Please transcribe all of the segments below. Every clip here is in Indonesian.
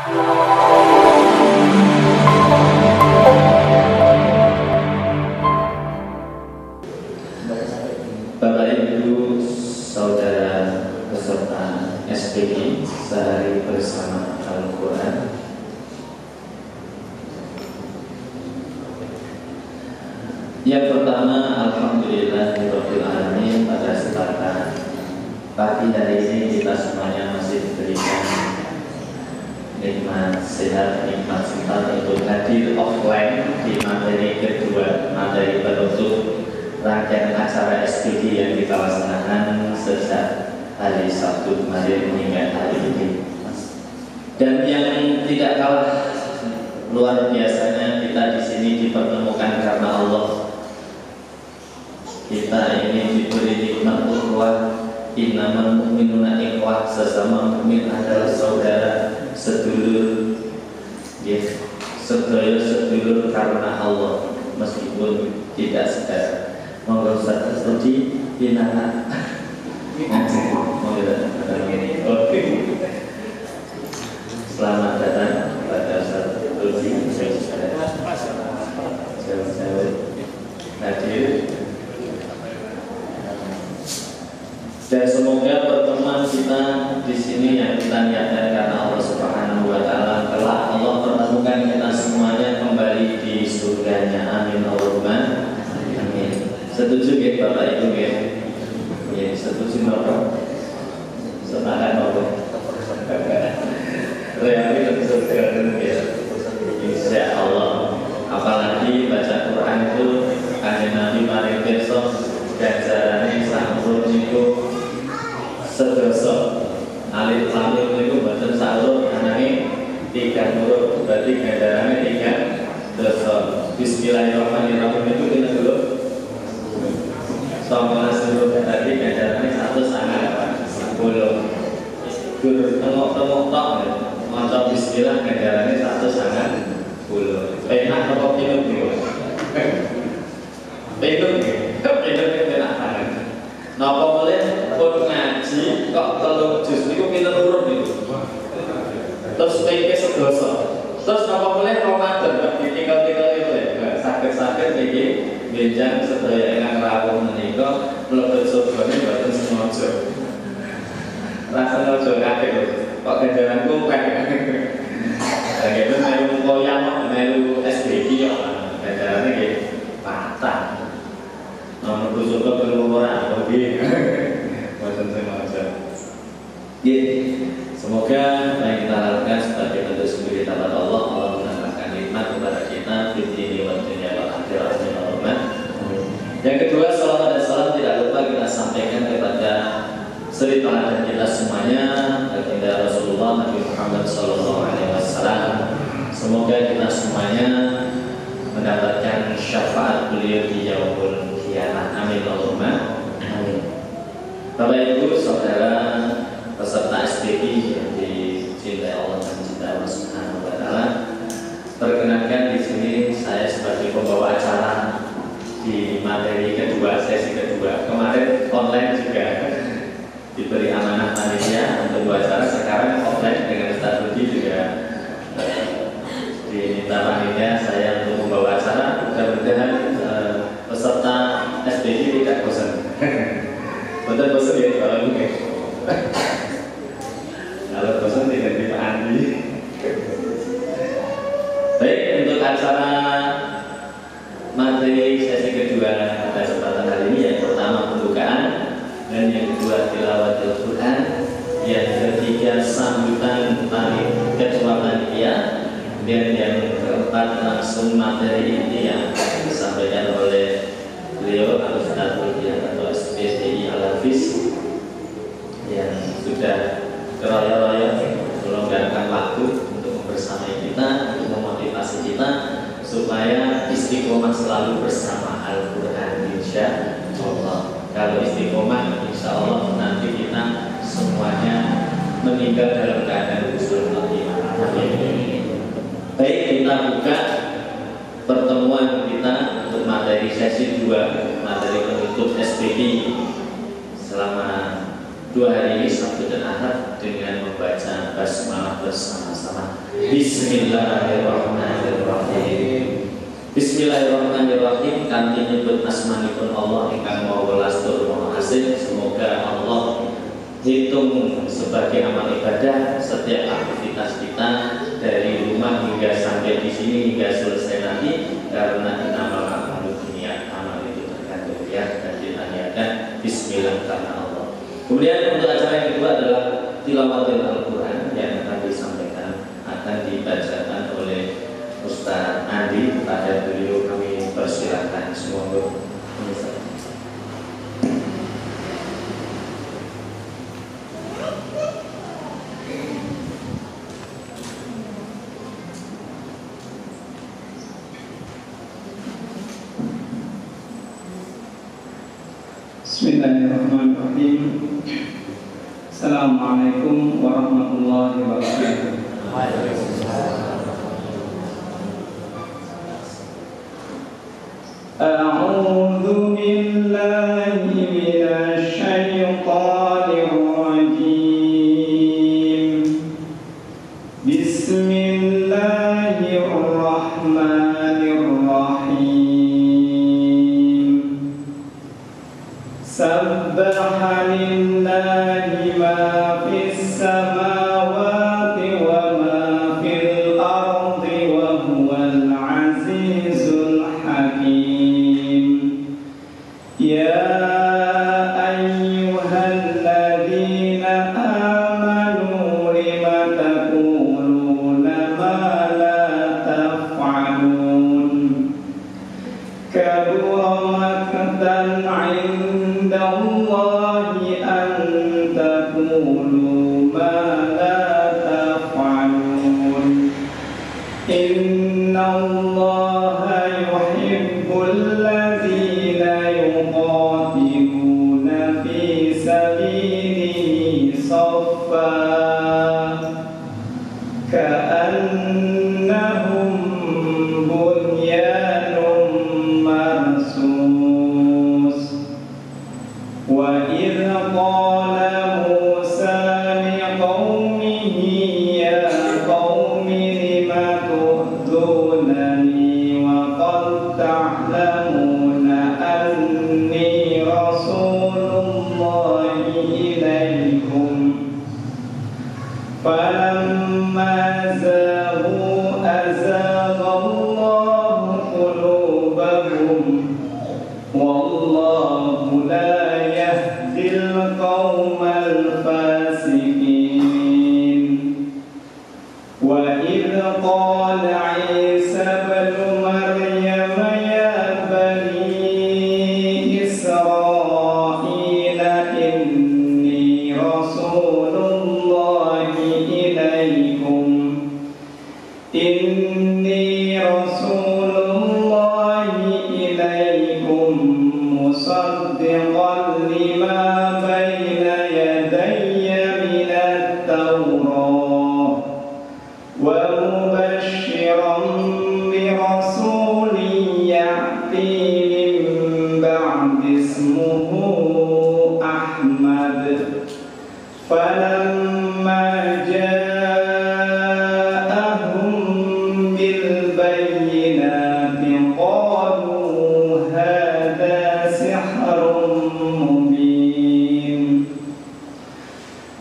Bapak Ibu Saudara peserta SPG sehari bersama Al-Quran. Yang pertama, Alhamdulillahirabbil alamin, pada kesempatan pagi hari ini kita semuanya masih diberikan nikmat sehat, nikmat sempat untuk hadir offline di materi kedua, materi penutup rangkaian acara SPG yang kita laksanakan sejak hari Sabtu kemarin hingga hari ini. Dan yang tidak kalah luar biasanya, kita di sini dipertemukan karena Allah. Kita ini diberi nikmat ukhuwah, innamal mu'minuna ikhwah, sesama mukmin adalah saudara, sedulur, ya, sedulur karena Allah, meskipun tidak saudara. Monggo Ustaz Rudi binana. Selamat datang pada Ustaz Rudi. Hadir. Dan semoga pertemuan kita di sini yang kita niatkan karena Allah Subhanahu wa taala, kelak Allah pertemukan kita semuanya kembali di surganya. Amin Allahumma. Setuju ya Bapak Ibu ya? Ya, setuju Bapak. Semangat Bapak. Realnya surga ya. Insya Allah. Apalagi baca Quran itu Kanjeng Nabi mari besok ganjarane sak urut niku sedoso. Alif lam mim niku mboten sak urut anane 3 huruf, berarti ganjarane 3 dosa. Bismillahirrahmanirrahim itu kita dulu. Soalnya seluruh tadi ganjarannya 1,10. Gur tengok-tengok tak, macam bismillah ganjarannya 1,10. Enak apa pilih pilih? Pilih enak banget. Napa boleh pun ngaji kok telung juz niku pinten huruf niku. Terus pengke sedoso. Terus napa boleh Ramadan kok ditinggal-tinggal itu ya. Sakit-sakit iki benjang sedaya ingkang rawuh menika mlebet surgane mboten sengaja. Rasane aja kabeh lho. Kok ganjaranku kayak gitu melu koyang melu SBG kok ganjarane nggih patah. Nomor surga perlu ora nggih. Mboten sengaja. Nggih. Semoga yang kita harapkan sebagai bentuk syukur kepada Allah, Allah menambahkan nikmat kepada kita di dunia dan dunia akhirat. Yang kedua, salawat dan salam tidak lupa kita sampaikan kepada suri teladan kita semuanya, baginda Rasulullah Nabi Muhammad SAW. Semoga kita semuanya mendapatkan syafaat beliau di yaumul qiyamah. Amin Allahumma. Amin. Bapak Ibu Saudara peserta SPG yang dicintai Allah dan dicintai Allah Subhanahu wa taala, perkenankan di sini saya sebagai pembawa acara di materi kedua, sesi kedua. Kemarin online juga diberi amanah panitia untuk acara, sekarang offline dengan Ustaz Rudi juga diminta panitia saya untuk membawa acara. Mudah-mudahan peserta SPG tidak bosan. Betul bosan ya kalau mungkin. Kalau bosan tidak di Pak Andi. Baik, untuk acara materi sesi kedua pada kesempatan hari ini, yang pertama pembukaan, dan yang kedua tilawatul Quran, yang ketiga sambutan dari ketua panitia, dan yang keempat langsung materi inti yang disampaikan oleh beliau Al-Ustaz atau SPSDI Al-Hafiz yang sudah keroyok-royok melonggarkan waktu untuk membersamai kita, untuk memotivasi kita supaya istiqomah selalu bersama Al-Quran, insya Allah. Kalau istiqomah, insya Allah nanti kita semuanya meninggal dalam keadaan husnul khotimah. Baik, kita buka pertemuan kita untuk materi sesi 2, materi penutup SPG selama 2 hari ini, Sabtu dan Ahad, dengan membaca basmalah bersama-sama. Bismillahirrahmanirrahim. Bismillahirrahmanirrahim. Kanthi nyebut asmanipun Allah ingkang Maha Welas tur Maha Asih. Semoga Allah hitung sebagai amal ibadah setiap aktivitas kita dari rumah hingga sampai di sini hingga selesai nanti, karena inamal a'malu binniyat, amal itu tergantung niat dan ditaniakan Bismillah karena Allah. Kemudian untuk acara yang kedua adalah tilawatul Al-Quran yang akan disampaikan, akan dibacakan oleh Ustaz Andi. Pada beliau kami persilahkan semua. Bismillahirrahmanirrahim. Assalamualaikum warahmatullahi wabarakatuh. A'udzu billahi minasy syaithanir rajim. Bismillahirrahmanirrahim. Sabbaha lillahi ma fis samawati wa ma fil ardi wa huwal azizul hakim. Ya ayyuhalladzina amanu lima taquluna ma la taf'alun. Kabura maqtan 'inda Allahi an taqulu ma la taf'alun. Inna Allaha yuhibbul ladzina yuqatiluna fi sabilihi saffan ka'annahum bunyanun marsus. Wa idh qala Musa liqaumihi ya qaumi lima tu'dunani wa qad ta'lamuna anni rasulullahi ilaykum. Falamma zaghu azagha Allahu qulubahum wallahu la yahdil qaumal fasiqin. Wa idh qala Isa ibn Maryam ya bani Israila inni rasulullahi ilaykum. Inni rasulullahi ilaykum musaddiqan lima bayna yadayya minat tawrah wa mubashiran bi rasulin ya'ti min ba'di ismuhu Ahmad. Falamma ja'ahum bil bayyinati qalu hadha sihrun mubin.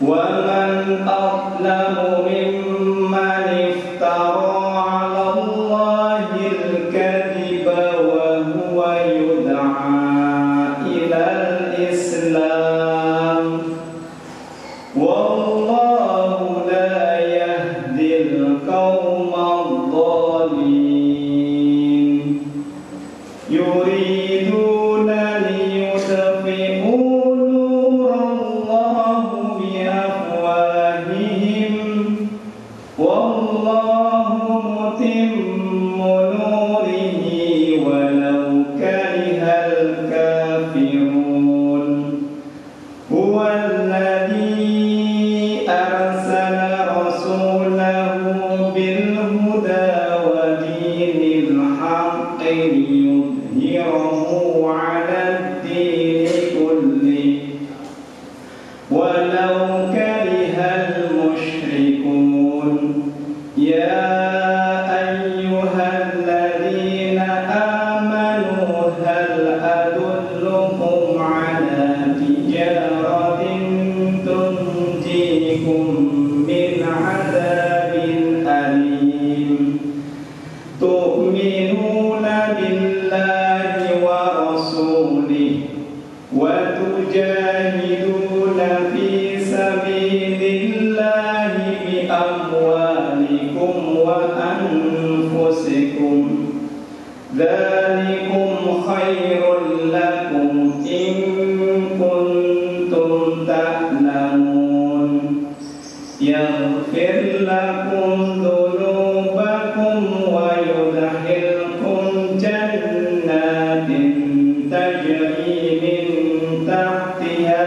Wa man adlamu mimman iftara 'ala Allahi al-kadhiba wa huwa yud'a ila al-islam. Wallahu la yahdil qaumadh dhalimin. Yuriduna liyutfi'u nurallahi biafwahihim wallahu mutimmu nurihi walau karihal kafirun. Huwallazi arsala rasulahu bil huda wa dinil haqqi liyudhhirahu 'ala ad-dini kullihi walau karihal musyrikun. يا أيها الذين آمنوا هل أدلكم على تجارة تنجيكم من عذاب أليم تؤمنون بالله ورسوله وتجاهدون في سبيل الله بأموالكم وأنفسكم ذلكم خير لكم إن كنتم تعلمون يغفر لكم ذنوبكم ويدخلكم جنات تجري من تحتها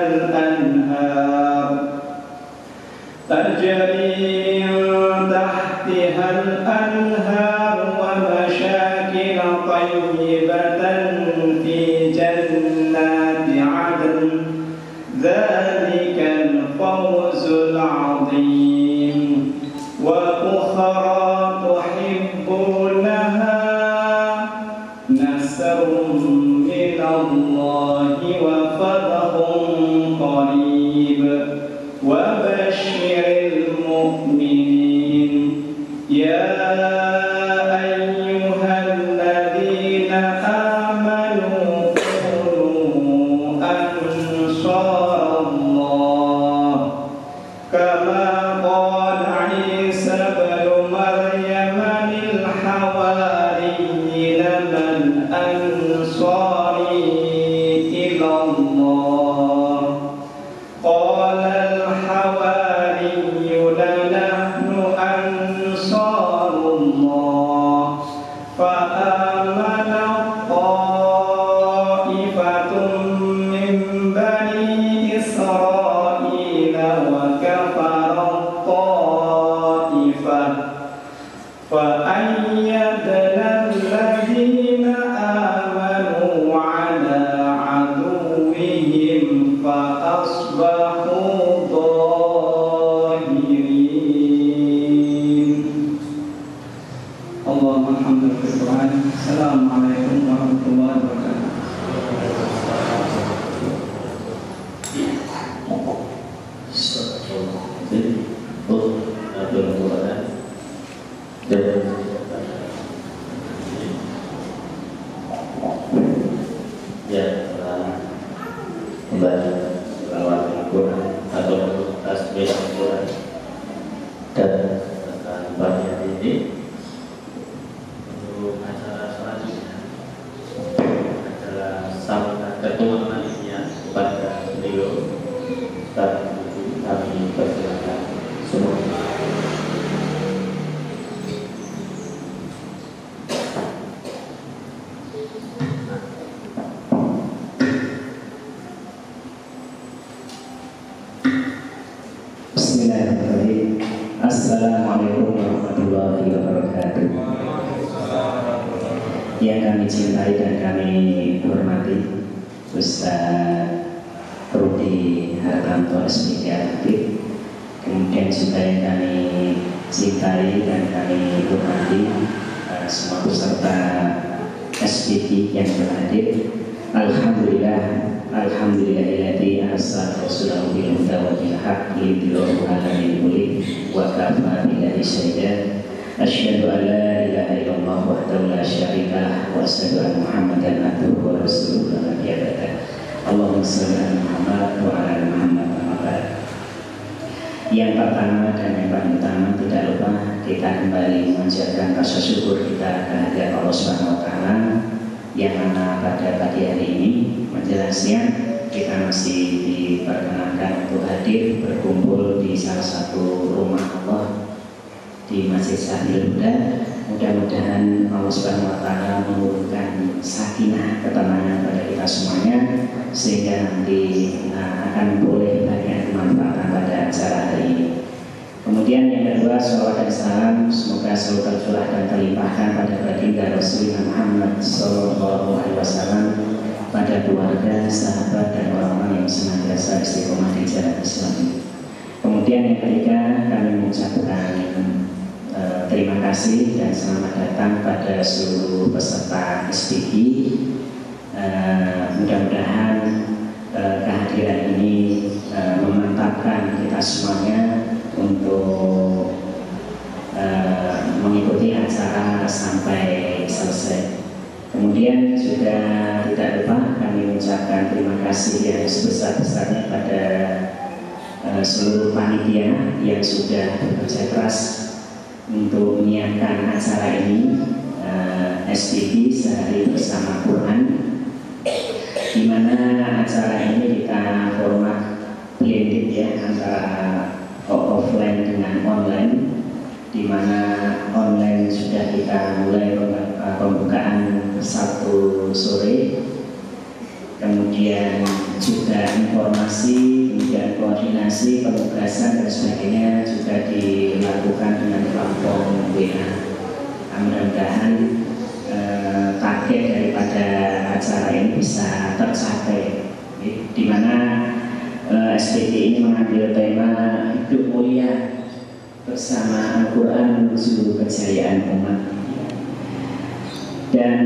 الأنهار ومساكن طيبة في جنات عدن ذلك الفوز العظيم وأخرى تحبونها نصر من الله وفتح قريب وبشر المؤمنين يا أيها الذين آمنوا كونوا أنصار الله كما قال عيسى بن مريم للحواريين من أنصاري إلى الله قال الحواريون نحن أنصار الله فآمن طائفة من بني إسرائيل وكفر الطائفة فأيدنا الذين آمنوا على عدوهم فأصبحوا ظاهرين. اللهم الحمد لله. السلام عليكم ورحمة الله وبركاته. Ya, kembali lewat Al-Quran atau tasbih Al-Quran dan pagi hari ini untuk acara selanjutnya adalah sambutan ketua panitia kepada beliau dan kami persilakan semua. Bismillahirrahmanirrahim. Assalamualaikum warahmatullahi wabarakatuh. Yang kami cintai dan kami hormati Ustaz Rudi Hartanto SPK Aktif, kemudian juga yang kami cintai dan kami hormati semua peserta SPK yang berhadir. Alhamdulillahilladzi arsala rasulahu bil huda wa bil haqqi liyudhhirahu 'alal mulk wa kafa billahi shahida. Asyhadu an la ilaha illallah wahdahu la syarika lah wa asyhadu anna Muhammadan abduhu wa rasuluhu la nabiyya ba'dah. Allahumma shalli ala Muhammad wa ala ali Muhammad wa barik. Yang pertama dan yang paling utama, tidak lupa kita kembali menjaga rasa syukur kita kehadirat Allah Subhanahu wa taala, yang mana pada pagi hari ini menjelang siang kita masih diperkenankan untuk hadir berkumpul di salah satu rumah Allah di Masjid Sabil Huda. Mudah-mudahan Allah Subhanahu wa taala menurunkan sakinah, ketenangan pada kita semuanya sehingga nanti akan boleh banyak manfaat pada acara hari ini. Kemudian yang kedua, salawat dan salam semoga selalu tercurah dan terlimpahkan pada baginda Rasulullah Muhammad SAW, pada keluarga, sahabat dan orang-orang yang senantiasa istiqomah di jalan Islam. Kemudian yang ketiga, kami mengucapkan terima kasih dan selamat datang pada seluruh peserta SPG. Mudah-mudahan kehadiran ini memantapkan kita semuanya untuk mengikuti acara sampai selesai. Kemudian juga tidak lupa kami mengucapkan terima kasih yang sebesar-besarnya pada seluruh panitia yang sudah bekerja keras untuk menyiapkan acara ini, SPG Sehari Bersama Quran, di mana acara ini kita format blended ya, antara offline dengan online, di mana online sudah kita mulai pembukaan Sabtu sore, kemudian juga informasi, kemudian koordinasi, penugasan dan sebagainya juga dilakukan dengan platform WA. Mudah-mudahan target daripada acara ini bisa tercapai, di mana SPG ini mengambil tema hidup mulia bersama Al-Quran menuju kejayaan umat. Dan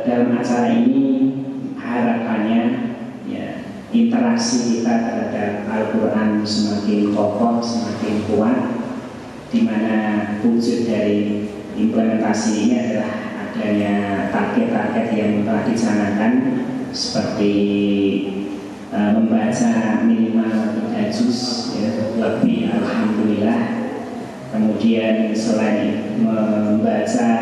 dalam acara ini harapannya ya, interaksi kita terhadap Al-Quran semakin kokoh, semakin kuat, di mana wujud dari implementasi ini adalah adanya target-target yang telah dicanangkan, seperti membaca minimal 3 juz ya, lebih alhamdulillah. Kemudian selain membaca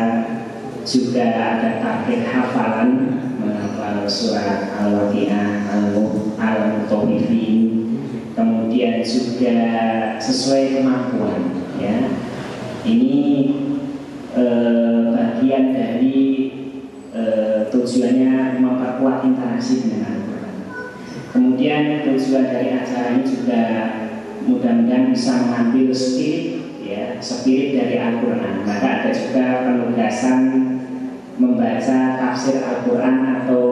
juga ada target hafalan, menghafal surat Al-Waqiah, Al-Mutaffifin. Kemudian juga sesuai kemampuan ya. Ini bagian dari tujuannya memperkuat interaksi dengan Al-Quran. Kemudian tujuan dari acara ini juga mudah-mudahan bisa mengambil spirit dari Al-Quran. Maka ada juga penugasan membaca tafsir Al-Quran atau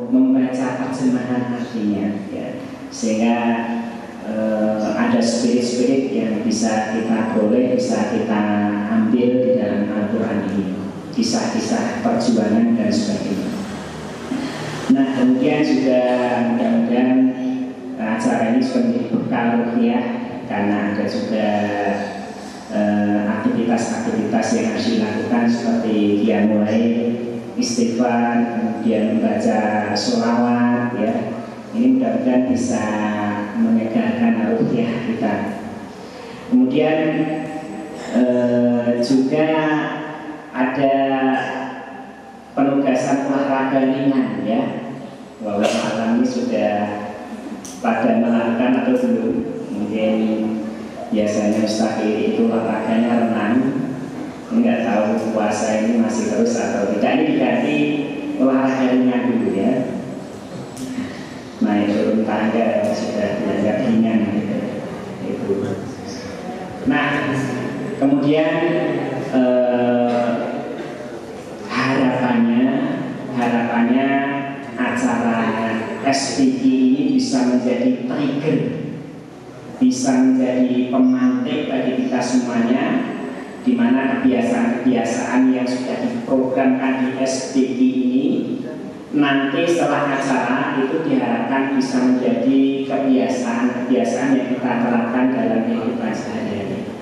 membaca terjemahan artinya ya. Sehingga ada spirit-spirit yang bisa kita peroleh, bisa kita ambil di dalam Al-Quran ini, kisah-kisah perjuangan dan sebagainya. Nah, kemudian juga mudah-mudahan acara ini juga menjadi bekal rupiah, karena ada juga aktivitas-aktivitas yang harus dilakukan seperti qiyamul lail, istighfar, kemudian membaca sholawat ya. Ini mudah-mudahan bisa menyegarkan rupiah kita. Kemudian juga ada penugasan olahraga ringan ya. Bahwa malam ini sudah pada melakukan atau belum? Mungkin biasanya mustahil itu olahraganya renang. Enggak tahu puasa ini masih terus atau tidak. Ini diganti olahraga ringan dulu ya. Naik turun tangga sudah dianggap ringan gitu. Itu. Nah, kemudian harapannya acara SPG ini bisa menjadi trigger, bisa menjadi pemantik bagi kita semuanya, di mana kebiasaan-kebiasaan yang sudah diprogramkan di SPG ini nanti setelah acara itu diharapkan bisa menjadi kebiasaan-kebiasaan yang kita terapkan dalam kehidupan sehari-hari.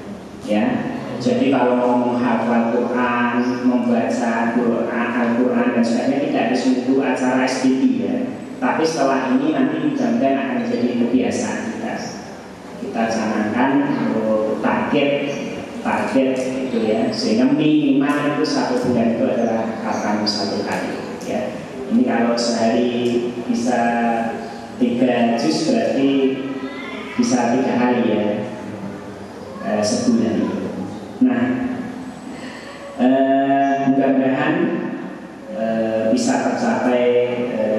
Ya, jadi kalau mau menghafal Quran, membaca Al-Quran dan sebagainya tidak harus menunggu acara SPG ya. Tapi setelah ini nanti mudah-mudahan akan menjadi kebiasaan kita. Kita canangkan target itu ya, sehingga minimal itu 1 bulan itu adalah katakan 1 kali ya. Ini kalau sehari bisa 3 juz berarti bisa 3 kali ya, sebulan itu. Nah, mudah-mudahan bisa tercapai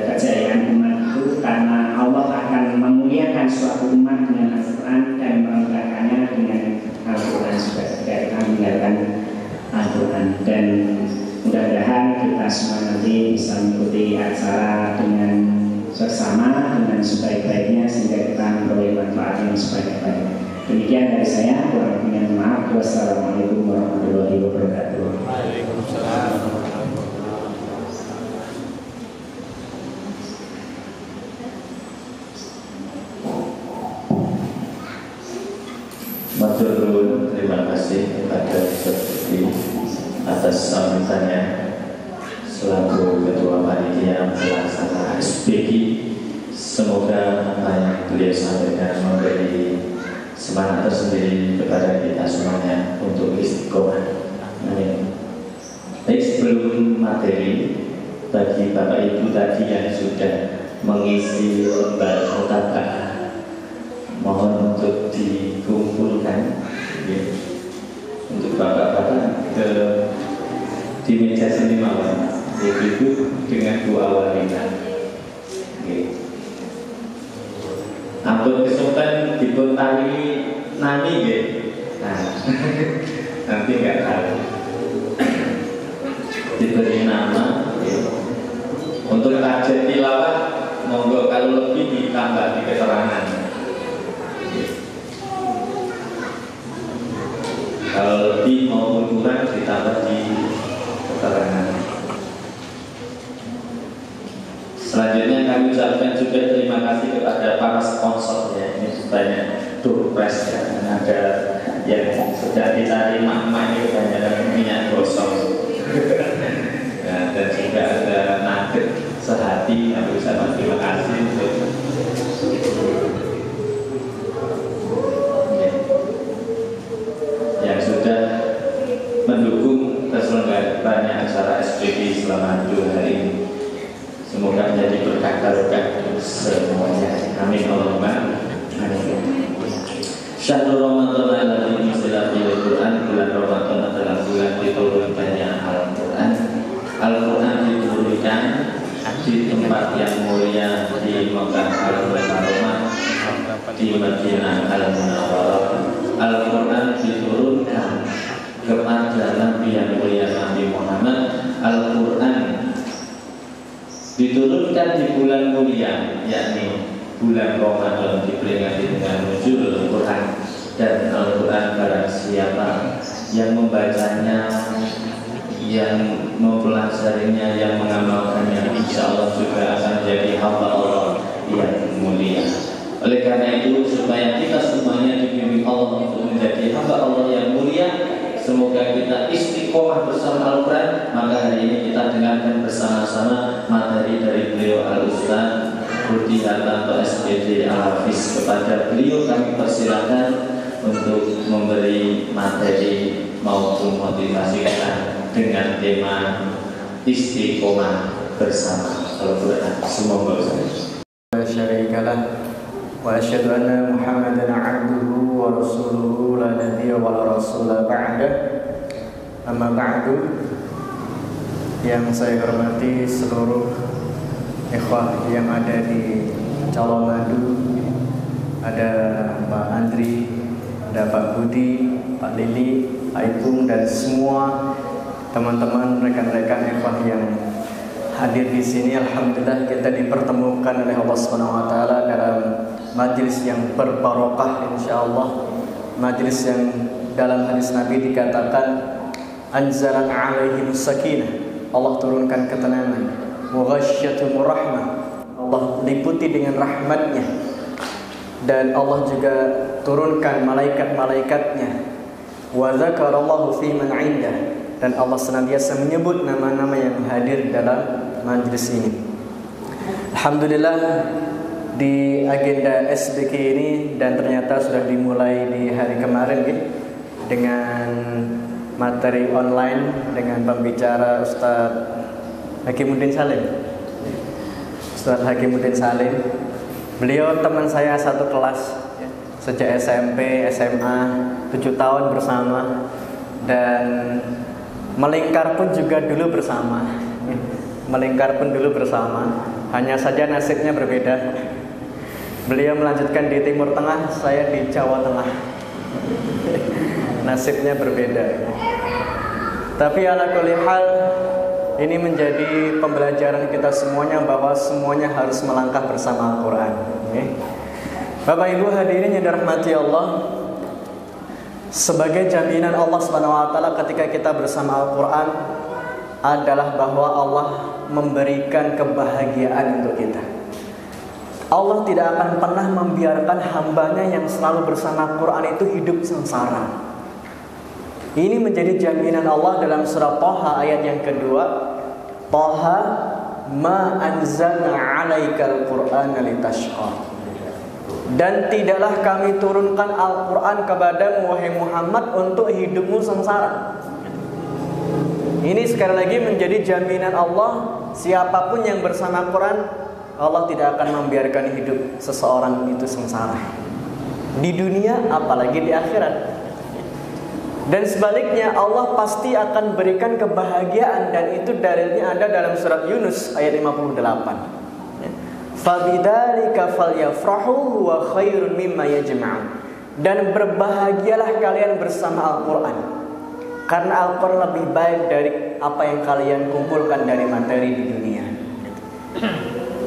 kejayaan umat itu, karena Allah akan memuliakan suatu umat dengan Al-Quran dan merendahkannya dengan Al-Quran juga ketika kita meninggalkan Al-Quran. Dan mudah-mudahan kita semua nanti bisa mengikuti acara dengan seksama, dengan sebaik-baiknya, sehingga kita memperoleh manfaat yang sebaik-baiknya. Demikian dari saya, kurang lebihnya maaf. Wassalamualaikum warahmatullahi wabarakatuh. Waalaikumsalam. Matur nuwun, terima kasih kepada Ustaz atas sambutannya selaku Ketua Panitia Pelaksana SPG. Semoga apa yang beliau sampaikan memberi semangat tersendiri kepada kita semuanya untuk istiqomah. Amin. Baik, sebelum materi, bagi Bapak Ibu tadi yang sudah mengisi lembar mutabak, mohon untuk dikumpulkan ya, untuk bapak-bapak di meja sini mawon, yaitu dengan doa walilah. Ampun kesempatan dipun tari nami nggih. Nah, nanti enggak tahu. Diberi nama ya. Untuk kajian tilawah monggo, kalau lebih ditambah di keterangan. Kalau lebih maupun kurang ditambah di keterangan. Selanjutnya kami ucapkan juga terima kasih kepada para sponsor ya. Ini banyak doorpress ya. Ada yang sudah ditarik emak-emak ini kebanyakan minyak gosong. Nah, dan juga ada nugget sehati. Kami ucapkan terima kasih untuk yang sudah mendukung terselenggaranya acara SPG selama 2 hari ini. Semoga menjadi berkah barokah untuk semuanya. Amin Allahumma amin. Syahrul Ramadan alladzi unzila fihi al-Qur'an. Bulan Ramadan adalah bulan diturunkannya Al-Qur'an. Al-Qur'an diturunkan di tempat yang mulia di Mekah Al-Mukarramah, di Madinah Al-Munawwarah. Al-Qur'an diturunkan kepada Nabi yang mulia Nabi Muhammad. Al-Qur'an diturunkan di bulan mulia, yakni bulan Ramadan, diperingati dengan nuzulul Quran. Dan Al-Quran barang siapa yang membacanya, yang mempelajarinya, yang mengamalkannya, insya Allah juga akan menjadi hamba Allah yang mulia. Oleh karena itu, supaya kita semuanya dibimbing Allah untuk menjadi hamba Allah yang mulia, semoga kita istiqomah bersama Al-Quran. Maka hari ini kita dengarkan bersama-sama materi dari beliau Al-Ustaz Budi Hartanto SPG Al-Hafiz. Kepada beliau kami persilakan untuk memberi materi maupun motivasi kita dengan tema istiqomah bersama Al-Quran. Semoga Syarikalah wa asyhadu anna Muhammadan 'abduhu wa rasuluhu la nabiyya wa la rasula ba'da. Amma ba'du. Yang saya hormati seluruh ikhwah yang ada di Calomadu, ada Pak Andri, ada Pak Budi, Pak Lili, Pak Ipung, dan semua teman-teman rekan-rekan ikhwah yang hadir di sini. Alhamdulillah kita dipertemukan oleh Allah SWT dalam majlis yang berbarokah, insyaallah. Majlis yang dalam hadis Nabi dikatakan anzalan alaihim sakinah, Allah turunkan ketenangan, mughasyatum rahmah, Allah liputi dengan rahmatnya, dan Allah juga turunkan malaikat-malaikatnya, wa zakarallahu fi man 'indah, dan Allah senantiasa menyebut nama-nama yang hadir dalam majlis ini. Alhamdulillah di agenda SBK ini, dan ternyata sudah dimulai di hari kemarin dengan materi online dengan pembicara Ustadz Hakimuddin Salim. Ustadz Hakimuddin Salim, beliau teman saya satu kelas sejak SMP, SMA, 7 tahun bersama, dan melingkar pun juga dulu bersama. Melingkar pun dulu bersama, hanya saja nasibnya berbeda. Beliau melanjutkan di Timur Tengah, saya di Jawa Tengah. Nasibnya berbeda. Tapi ala kulli hal, ini menjadi pembelajaran kita semuanya bahwa semuanya harus melangkah bersama Al-Quran. Bapak Ibu hadirin yang dirahmati Allah, Sebagai jaminan Allah Subhanahu wa taala ketika kita bersama Al-Qur'an adalah bahwa Allah memberikan kebahagiaan untuk kita. Allah tidak akan pernah membiarkan hambanya yang selalu bersama Al-Quran itu hidup sengsara. Ini menjadi jaminan Allah dalam surah Thaha ayat yang kedua. Thaha ma anzalna 'alaikal Qur'ana litashqa. Dan tidaklah kami turunkan Al-Quran kepadamu wahai Muhammad untuk hidupmu sengsara. Ini sekali lagi menjadi jaminan Allah, siapapun yang bersama Al-Quran, Allah tidak akan membiarkan hidup seseorang itu sengsara di dunia apalagi di akhirat. Dan sebaliknya Allah pasti akan berikan kebahagiaan, dan itu dalilnya ada dalam surat Yunus ayat 58. Fabidzalika falyafrahu huwa khairun mimma yajma'un. Dan berbahagialah kalian bersama Al-Qur'an, karena Al-Qur'an lebih baik dari apa yang kalian kumpulkan dari materi di dunia.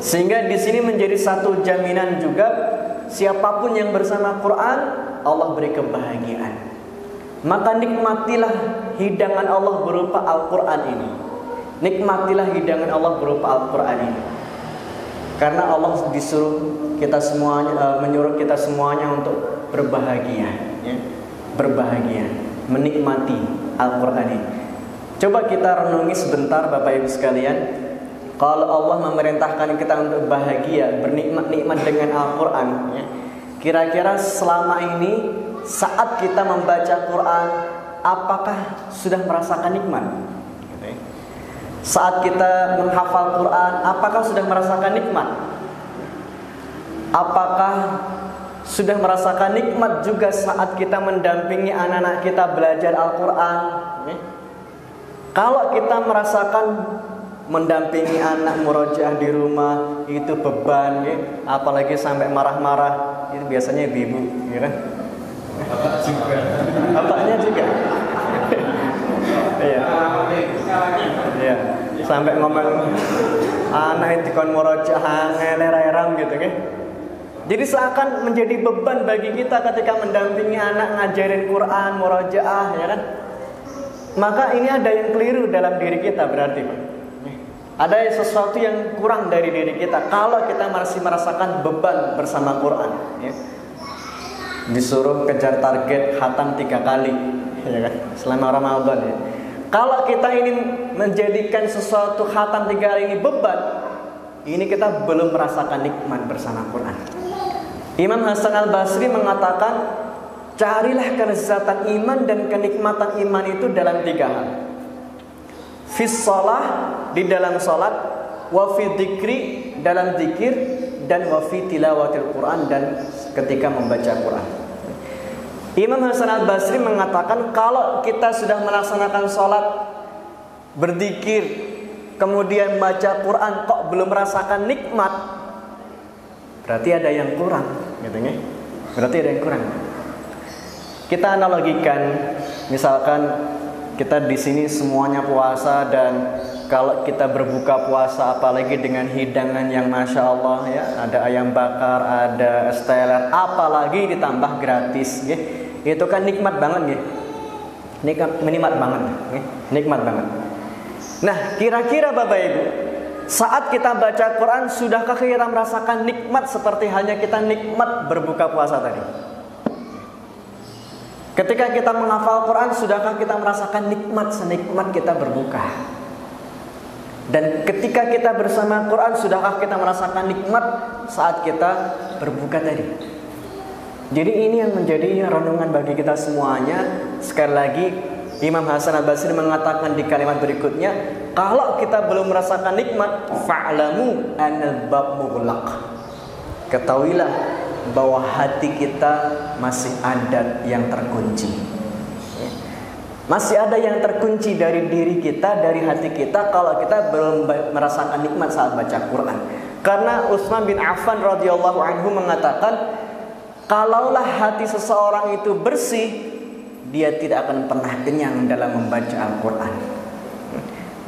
Sehingga di sini menjadi satu jaminan juga, siapapun yang bersama Al-Qur'an, Allah beri kebahagiaan. Maka nikmatilah hidangan Allah berupa Al-Quran ini. Nikmatilah hidangan Allah berupa Al-Quran ini. Karena Allah menyuruh kita semuanya untuk berbahagia, ya. Berbahagia, menikmati Al-Quran ini. Coba kita renungi sebentar Bapak Ibu sekalian. Kalau Allah memerintahkan kita untuk bahagia, bernikmat-nikmat dengan Al-Quran, ya. Kira-kira selama ini saat kita membaca Quran, apakah sudah merasakan nikmat? Saat kita menghafal Quran, apakah sudah merasakan nikmat? Apakah sudah merasakan nikmat juga saat kita mendampingi anak-anak kita belajar Al-Quran? Kalau kita merasakan mendampingi anak murojaah di rumah itu beban, ya? Apalagi sampai marah-marah, itu biasanya ibu-ibu, ya kan? Bapaknya juga. Iya. Iya. Sampai ngomong anak dikon murojaah ngeler-eram gitu kan. Jadi seakan menjadi beban bagi kita ketika mendampingi anak ngajarin Quran, murojaah, ya kan? Maka ini ada yang keliru dalam diri kita berarti, Pak. Ada sesuatu yang kurang dari diri kita kalau kita masih merasakan beban bersama Quran, ya. Disuruh kejar target khatam 3 kali, ya kan? Selama Ramadan, ya. Kalau kita ini menjadikan sesuatu khatam 3 kali ini beban, ini kita belum merasakan nikmat bersama Quran. Imam Hasan Al-Basri mengatakan, carilah kelezatan iman dan kenikmatan iman itu dalam 3 hal. Fis shalah, di dalam salat, wa fi dzikri, dalam zikir, dan wa fi tilawatil Quran, dan ketika membaca Quran. Imam Hasan Al-Basri mengatakan, kalau kita sudah melaksanakan salat, berzikir, kemudian baca Quran kok belum merasakan nikmat, berarti ada yang kurang, gitu ya. Berarti ada yang kurang. Kita analogikan, misalkan kita di sini semuanya puasa, dan kalau kita berbuka puasa apalagi dengan hidangan yang masya Allah, ya, ada ayam bakar, ada es teler, apalagi ditambah gratis, ya. Itu kan nikmat banget, ya. Nikmat banget, ya. Nikmat banget. Nah, kira-kira Bapak Ibu, saat kita baca Quran, sudahkah kita merasakan nikmat seperti halnya kita nikmat berbuka puasa tadi? Ketika kita menghafal Quran, sudahkah kita merasakan nikmat senikmat kita berbuka? Dan ketika kita bersama Quran, sudahkah kita merasakan nikmat saat kita berbuka tadi? Jadi ini yang menjadi renungan bagi kita semuanya. Sekali lagi, Imam Hasan Al-Basri mengatakan di kalimat berikutnya, kalau kita belum merasakan nikmat, fa'lamu anal bab mughlaq. Ketahuilah bahwa hati kita masih ada yang terkunci. Masih ada yang terkunci dari diri kita, dari hati kita, kalau kita belum merasakan nikmat saat baca Quran. Karena Utsman bin Affan radhiyallahu anhu mengatakan, kalaulah hati seseorang itu bersih, dia tidak akan pernah kenyang dalam membaca Al-Quran.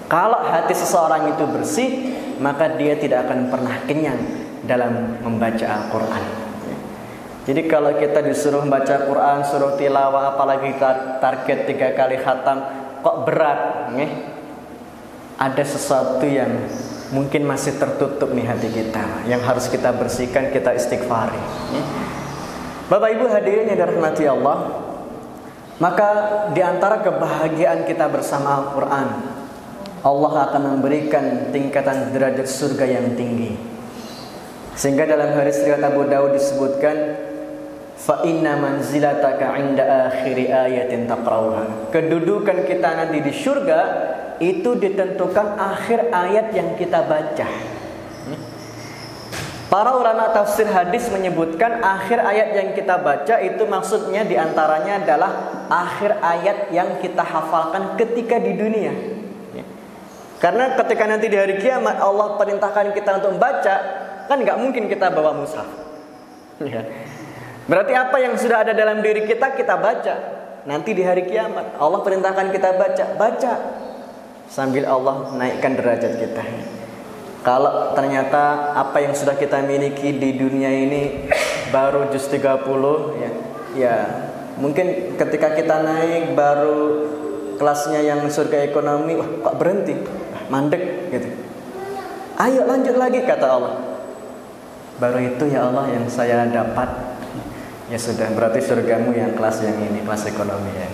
Kalau hati seseorang itu bersih, maka dia tidak akan pernah kenyang dalam membaca Al-Quran. Jadi kalau kita disuruh baca Quran, suruh tilawah, apalagi target 3 kali khatam, kok berat, nih? Ada sesuatu yang mungkin masih tertutup nih hati kita, yang harus kita bersihkan, kita istighfari. Bapak Ibu hadirin yang dirahmati Allah, maka di antara kebahagiaan kita bersama Al-Quran, Allah akan memberikan tingkatan derajat surga yang tinggi. Sehingga dalam hadis riwayat Abu Dawud disebutkan, fa inna manzilataka 'inda akhiri ayatin taqra'uha. Kedudukan kita nanti di surga itu ditentukan akhir ayat yang kita baca. Para ulama tafsir hadis menyebutkan akhir ayat yang kita baca itu maksudnya diantaranya adalah akhir ayat yang kita hafalkan ketika di dunia. Karena ketika nanti di hari kiamat Allah perintahkan kita untuk membaca, kan nggak mungkin kita bawa mushaf. Berarti apa yang sudah ada dalam diri kita baca. Nanti di hari kiamat Allah perintahkan kita baca. Sambil Allah naikkan derajat kita. Kalau ternyata apa yang sudah kita miliki di dunia ini baru juz 30, ya mungkin ketika kita naik baru kelasnya yang surga ekonomi, kok berhenti, mandek gitu. Ayo lanjut lagi kata Allah. Baru itu ya Allah yang saya dapat. Ya sudah, berarti surgamu yang kelas yang ini, kelas ekonomi ya.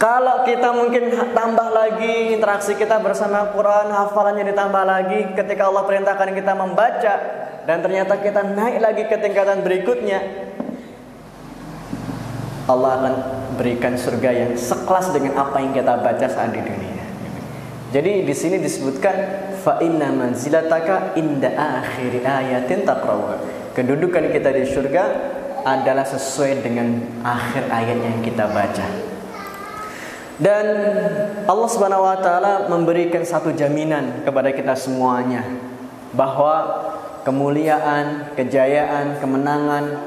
Kalau kita mungkin tambah lagi interaksi kita bersama Quran, hafalannya ditambah lagi, ketika Allah perintahkan kita membaca, dan ternyata kita naik lagi ke tingkatan berikutnya, Allah akan berikan surga yang sekelas dengan apa yang kita baca saat di dunia. Jadi di sini disebutkan fa inna manzilataka inda akhiri ayatin taqra'uha. Kedudukan kita di surga adalah sesuai dengan akhir ayat yang kita baca. Dan Allah Subhanahu wa taala memberikan satu jaminan kepada kita semuanya bahwa kemuliaan, kejayaan, kemenangan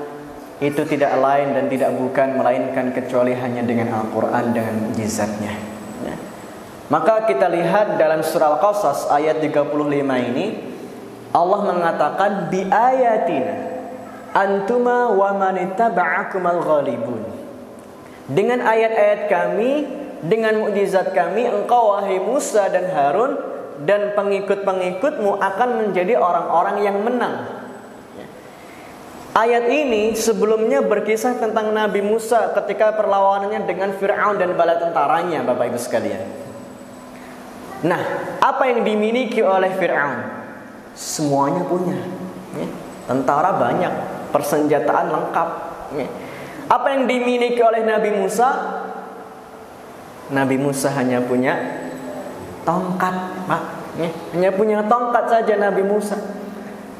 itu tidak lain dan tidak bukan melainkan kecuali hanya dengan Al-Qur'an dengan mukjizatnya. Maka kita lihat dalam surah Al-Qasas ayat 35 ini Allah mengatakan bi ayatina antuma wa man ittaba'akumal ghalibun. Dengan ayat-ayat kami, dengan mukjizat kami, engkau wahai Musa dan Harun dan pengikut-pengikutmu akan menjadi orang-orang yang menang. Ayat ini sebelumnya berkisah tentang Nabi Musa ketika perlawanannya dengan Fir'aun dan bala tentaranya, Bapak Ibu sekalian. Nah, apa yang dimiliki oleh Fir'aun? Semuanya punya. Tentara banyak, persenjataan lengkap. Apa yang dimiliki oleh Nabi Musa? Nabi Musa hanya punya tongkat, Pak. Hanya punya tongkat saja Nabi Musa.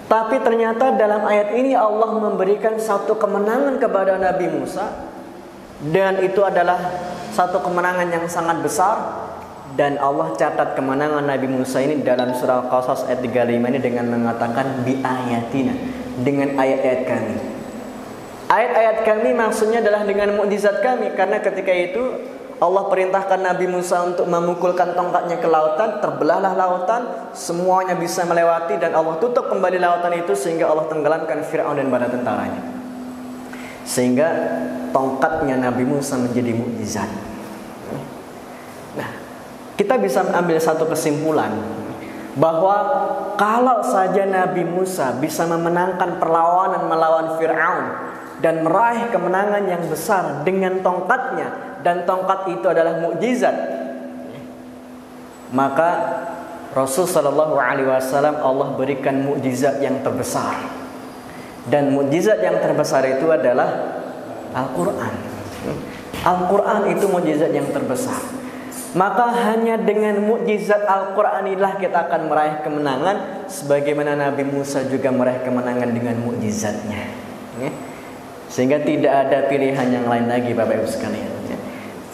Tapi ternyata dalam ayat ini Allah memberikan satu kemenangan kepada Nabi Musa. Dan itu adalah satu kemenangan yang sangat besar. Dan Allah catat kemenangan Nabi Musa ini dalam surah Al-Qasas ayat 35 ini dengan mengatakan bi ayatina, dengan ayat-ayat kami. Ayat-ayat kami maksudnya adalah dengan mukjizat kami, karena ketika itu Allah perintahkan Nabi Musa untuk memukulkan tongkatnya ke lautan, terbelahlah lautan, semuanya bisa melewati dan Allah tutup kembali lautan itu sehingga Allah tenggelamkan Fir'aun dan bala tentaranya. Sehingga tongkatnya Nabi Musa menjadi mukjizat. Nah, kita bisa ambil satu kesimpulan bahwa kalau saja Nabi Musa bisa memenangkan perlawanan melawan Fir'aun dan meraih kemenangan yang besar dengan tongkatnya, dan tongkat itu adalah mukjizat, maka Rasul sallallahu alaihi wasallam Allah berikan mukjizat yang terbesar. Dan mukjizat yang terbesar itu adalah Al-Qur'an. Al-Qur'an itu mukjizat yang terbesar. Maka hanya dengan mukjizat Al-Qur'an inilah kita akan meraih kemenangan, sebagaimana Nabi Musa juga meraih kemenangan dengan mukjizatnya. Sehingga tidak ada pilihan yang lain lagi, Bapak Ibu sekalian.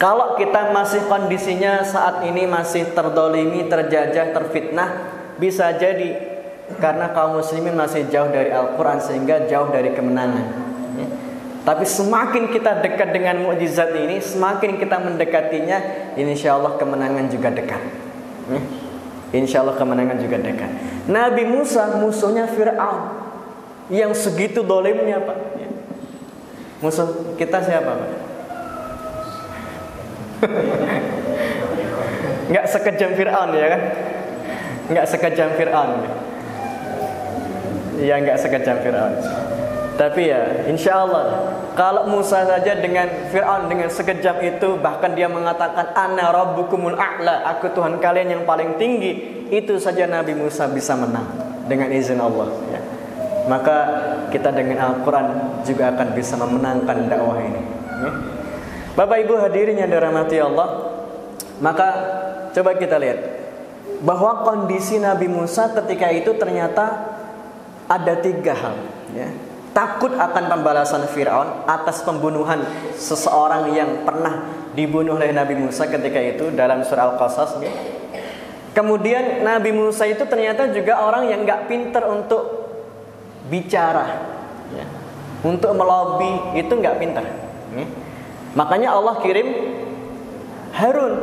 Kalau kita masih kondisinya saat ini masih terdolimi, terjajah, terfitnah, bisa jadi karena kaum muslimin masih jauh dari Al-Quran sehingga jauh dari kemenangan. Tapi semakin kita dekat dengan mukjizat ini, semakin kita mendekatinya, insya Allah kemenangan juga dekat. Insya Allah kemenangan juga dekat. Nabi Musa musuhnya Fir'aun. yang segitu dolimnya Pak. Ya. Musuh kita siapa Pak? Nggak sekejam Fir'aun ya kan? Nggak sekejam Fir'aun. Ya nggak sekejam Fir'aun. Tapi ya insya Allah kalau Musa saja dengan Fir'aun dengan sekejam itu, bahkan dia mengatakan ana rabbukumul a'la, aku Tuhan kalian yang paling tinggi, itu saja Nabi Musa bisa menang dengan izin Allah ya. Maka kita dengan Al-Quran juga akan bisa memenangkan dakwah ini ya. Bapak Ibu hadirin yang dirahmati Allah, maka coba kita lihat bahwa kondisi Nabi Musa ketika itu ternyata ada 3 hal ya. Takut akan pembalasan Fir'aun atas pembunuhan seseorang yang pernah dibunuh oleh Nabi Musa ketika itu dalam surah Al-Qasas ya. Kemudian Nabi Musa itu ternyata juga orang yang gak pinter untuk bicara ya. Untuk melobi itu gak pinter ya. Makanya Allah kirim Harun.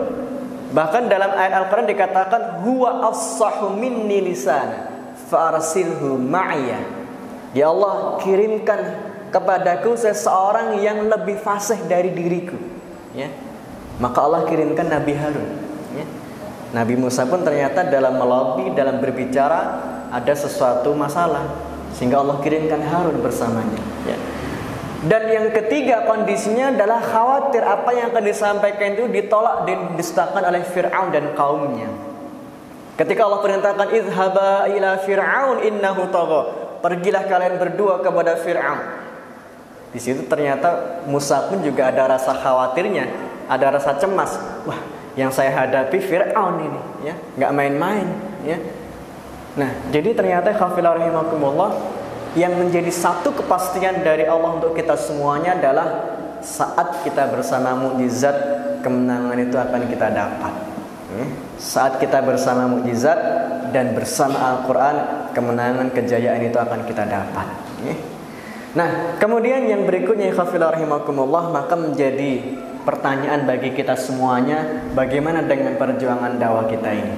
Bahkan dalam ayat Al-Quran dikatakan huwa afsahu minni lisana fa'arsilhu ma'iyya. Ya Allah kirimkan kepadaku seseorang yang lebih fasih dari diriku ya. Maka Allah kirimkan Nabi Harun ya. Nabi Musa pun ternyata dalam melobi, dalam berbicara ada sesuatu masalah, sehingga Allah kirimkan Harun bersamanya ya. Dan yang ketiga kondisinya adalah khawatir apa yang akan disampaikan itu ditolak dan didustakan oleh Fir'aun dan kaumnya. Ketika Allah perintahkan izhaba ila Fir'aun innahu tagha, pergilah kalian berdua kepada Fir'aun. Di situ ternyata Musa pun juga ada rasa khawatirnya, ada rasa cemas. Wah, yang saya hadapi Fir'aun ini ya, enggak main-main ya. Nah, jadi ternyata khafillah rahimakumullah, yang menjadi satu kepastian dari Allah untuk kita semuanya adalah saat kita bersama mukjizat, kemenangan itu akan kita dapat. Saat kita bersama mukjizat dan bersama Al-Quran, kemenangan, kejayaan itu akan kita dapat. Nah, kemudian yang berikutnya khafillah rahimakumullah, maka menjadi pertanyaan bagi kita semuanya, bagaimana dengan perjuangan dakwah kita ini?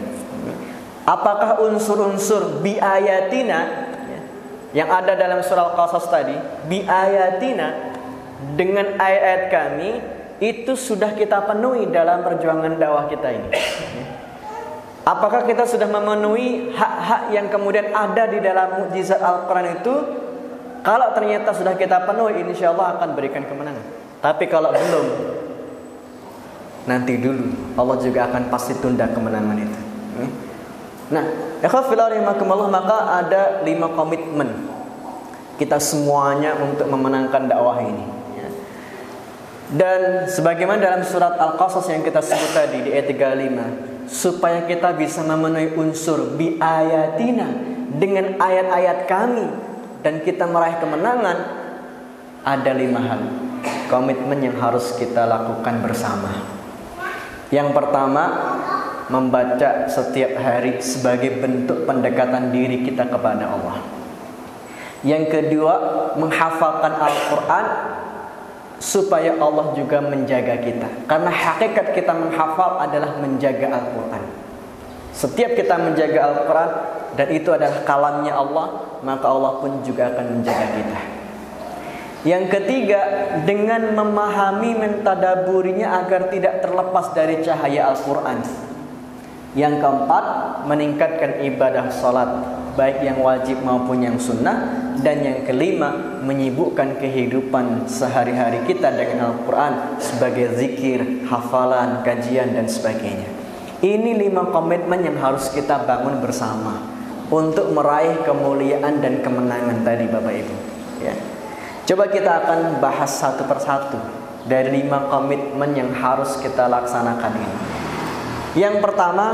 Apakah unsur-unsur biayatina yang ada dalam surah Al-Qasas tadi, biayatina, dengan ayat-ayat kami, itu sudah kita penuhi dalam perjuangan dakwah kita ini? Apakah kita sudah memenuhi hak-hak yang kemudian ada di dalam mukjizat Al-Quran itu? Kalau ternyata sudah kita penuhi, insya Allah akan berikan kemenangan. Tapi kalau belum, nanti dulu Allah juga akan pasti tunda kemenangan itu. Nah, maka ada 5 komitmen kita semuanya untuk memenangkan dakwah ini ya. Dan sebagaimana dalam surat Al-Qasas yang kita sebut tadi di ayat 35, supaya kita bisa memenuhi unsur biayatina, dengan ayat-ayat kami, dan kita meraih kemenangan, ada 5 hal komitmen yang harus kita lakukan bersama. Yang pertama, membaca setiap hari sebagai bentuk pendekatan diri kita kepada Allah. Yang kedua, menghafalkan Al-Quran supaya Allah juga menjaga kita. Karena hakikat kita menghafal adalah menjaga Al-Quran. Setiap kita menjaga Al-Quran, dan itu adalah kalamnya Allah, maka Allah pun juga akan menjaga kita. Yang ketiga, dengan memahami, mentadaburinya agar tidak terlepas dari cahaya Al-Quran. Yang keempat, meningkatkan ibadah salat, baik yang wajib maupun yang sunnah. Dan yang kelima, menyibukkan kehidupan sehari-hari kita dengan Al-Quran sebagai zikir, hafalan, kajian, dan sebagainya. Ini 5 komitmen yang harus kita bangun bersama untuk meraih kemuliaan dan kemenangan tadi Bapak Ibu ya. Coba kita akan bahas satu persatu dari 5 komitmen yang harus kita laksanakan ini. Yang pertama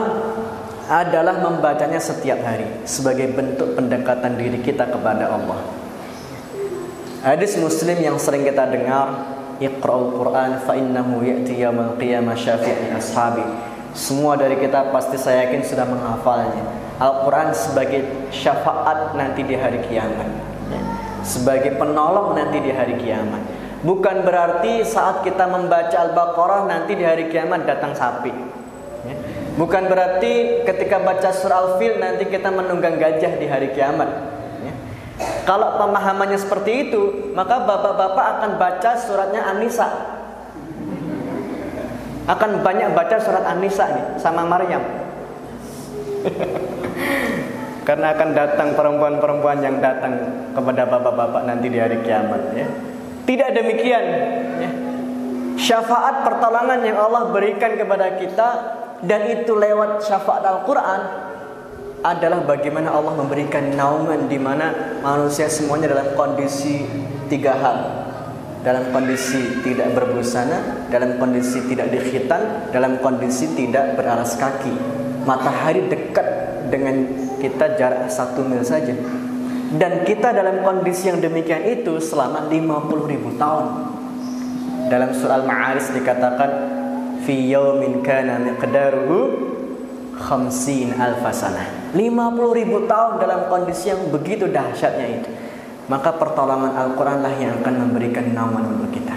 adalah membacanya setiap hari sebagai bentuk pendekatan diri kita kepada Allah. Hadis Muslim yang sering kita dengar, Iqra'ul Quran fa innahu ya'ti yaumil qiyamah syafi'i ashabi. Semua dari kita pasti saya yakin sudah menghafalnya. Al-Quran sebagai syafaat nanti di hari kiamat, sebagai penolong nanti di hari kiamat. Bukan berarti saat kita membaca Al-Baqarah nanti di hari kiamat datang sapi. Bukan berarti ketika baca surah Al-Fil nanti kita menunggang gajah di hari kiamat. Kalau pemahamannya seperti itu, maka bapak-bapak akan baca suratnya An-Nisa. Akan banyak baca surat An-Nisa nih sama Maryam. Karena akan datang perempuan-perempuan yang datang kepada bapak-bapak nanti di hari kiamat, ya. Tidak demikian, ya. Syafaat pertolongan yang Allah berikan kepada kita, dan itu lewat syafaat Al-Quran, adalah bagaimana Allah memberikan naungan di mana manusia semuanya dalam kondisi 3 hal. Dalam kondisi tidak berbusana, dalam kondisi tidak dikhitan, dalam kondisi tidak beralas kaki. Matahari dekat dengan kita jarak 1 mil saja. Dan kita dalam kondisi yang demikian itu selama 50.000 tahun. Dalam surah Al-Ma'arij dikatakan fi yaumin kana miqdaruhu 50.000 sanah. 50.000 tahun dalam kondisi yang begitu dahsyatnya itu. Maka pertolongan Al-Quran lah yang akan memberikan naungan untuk kita.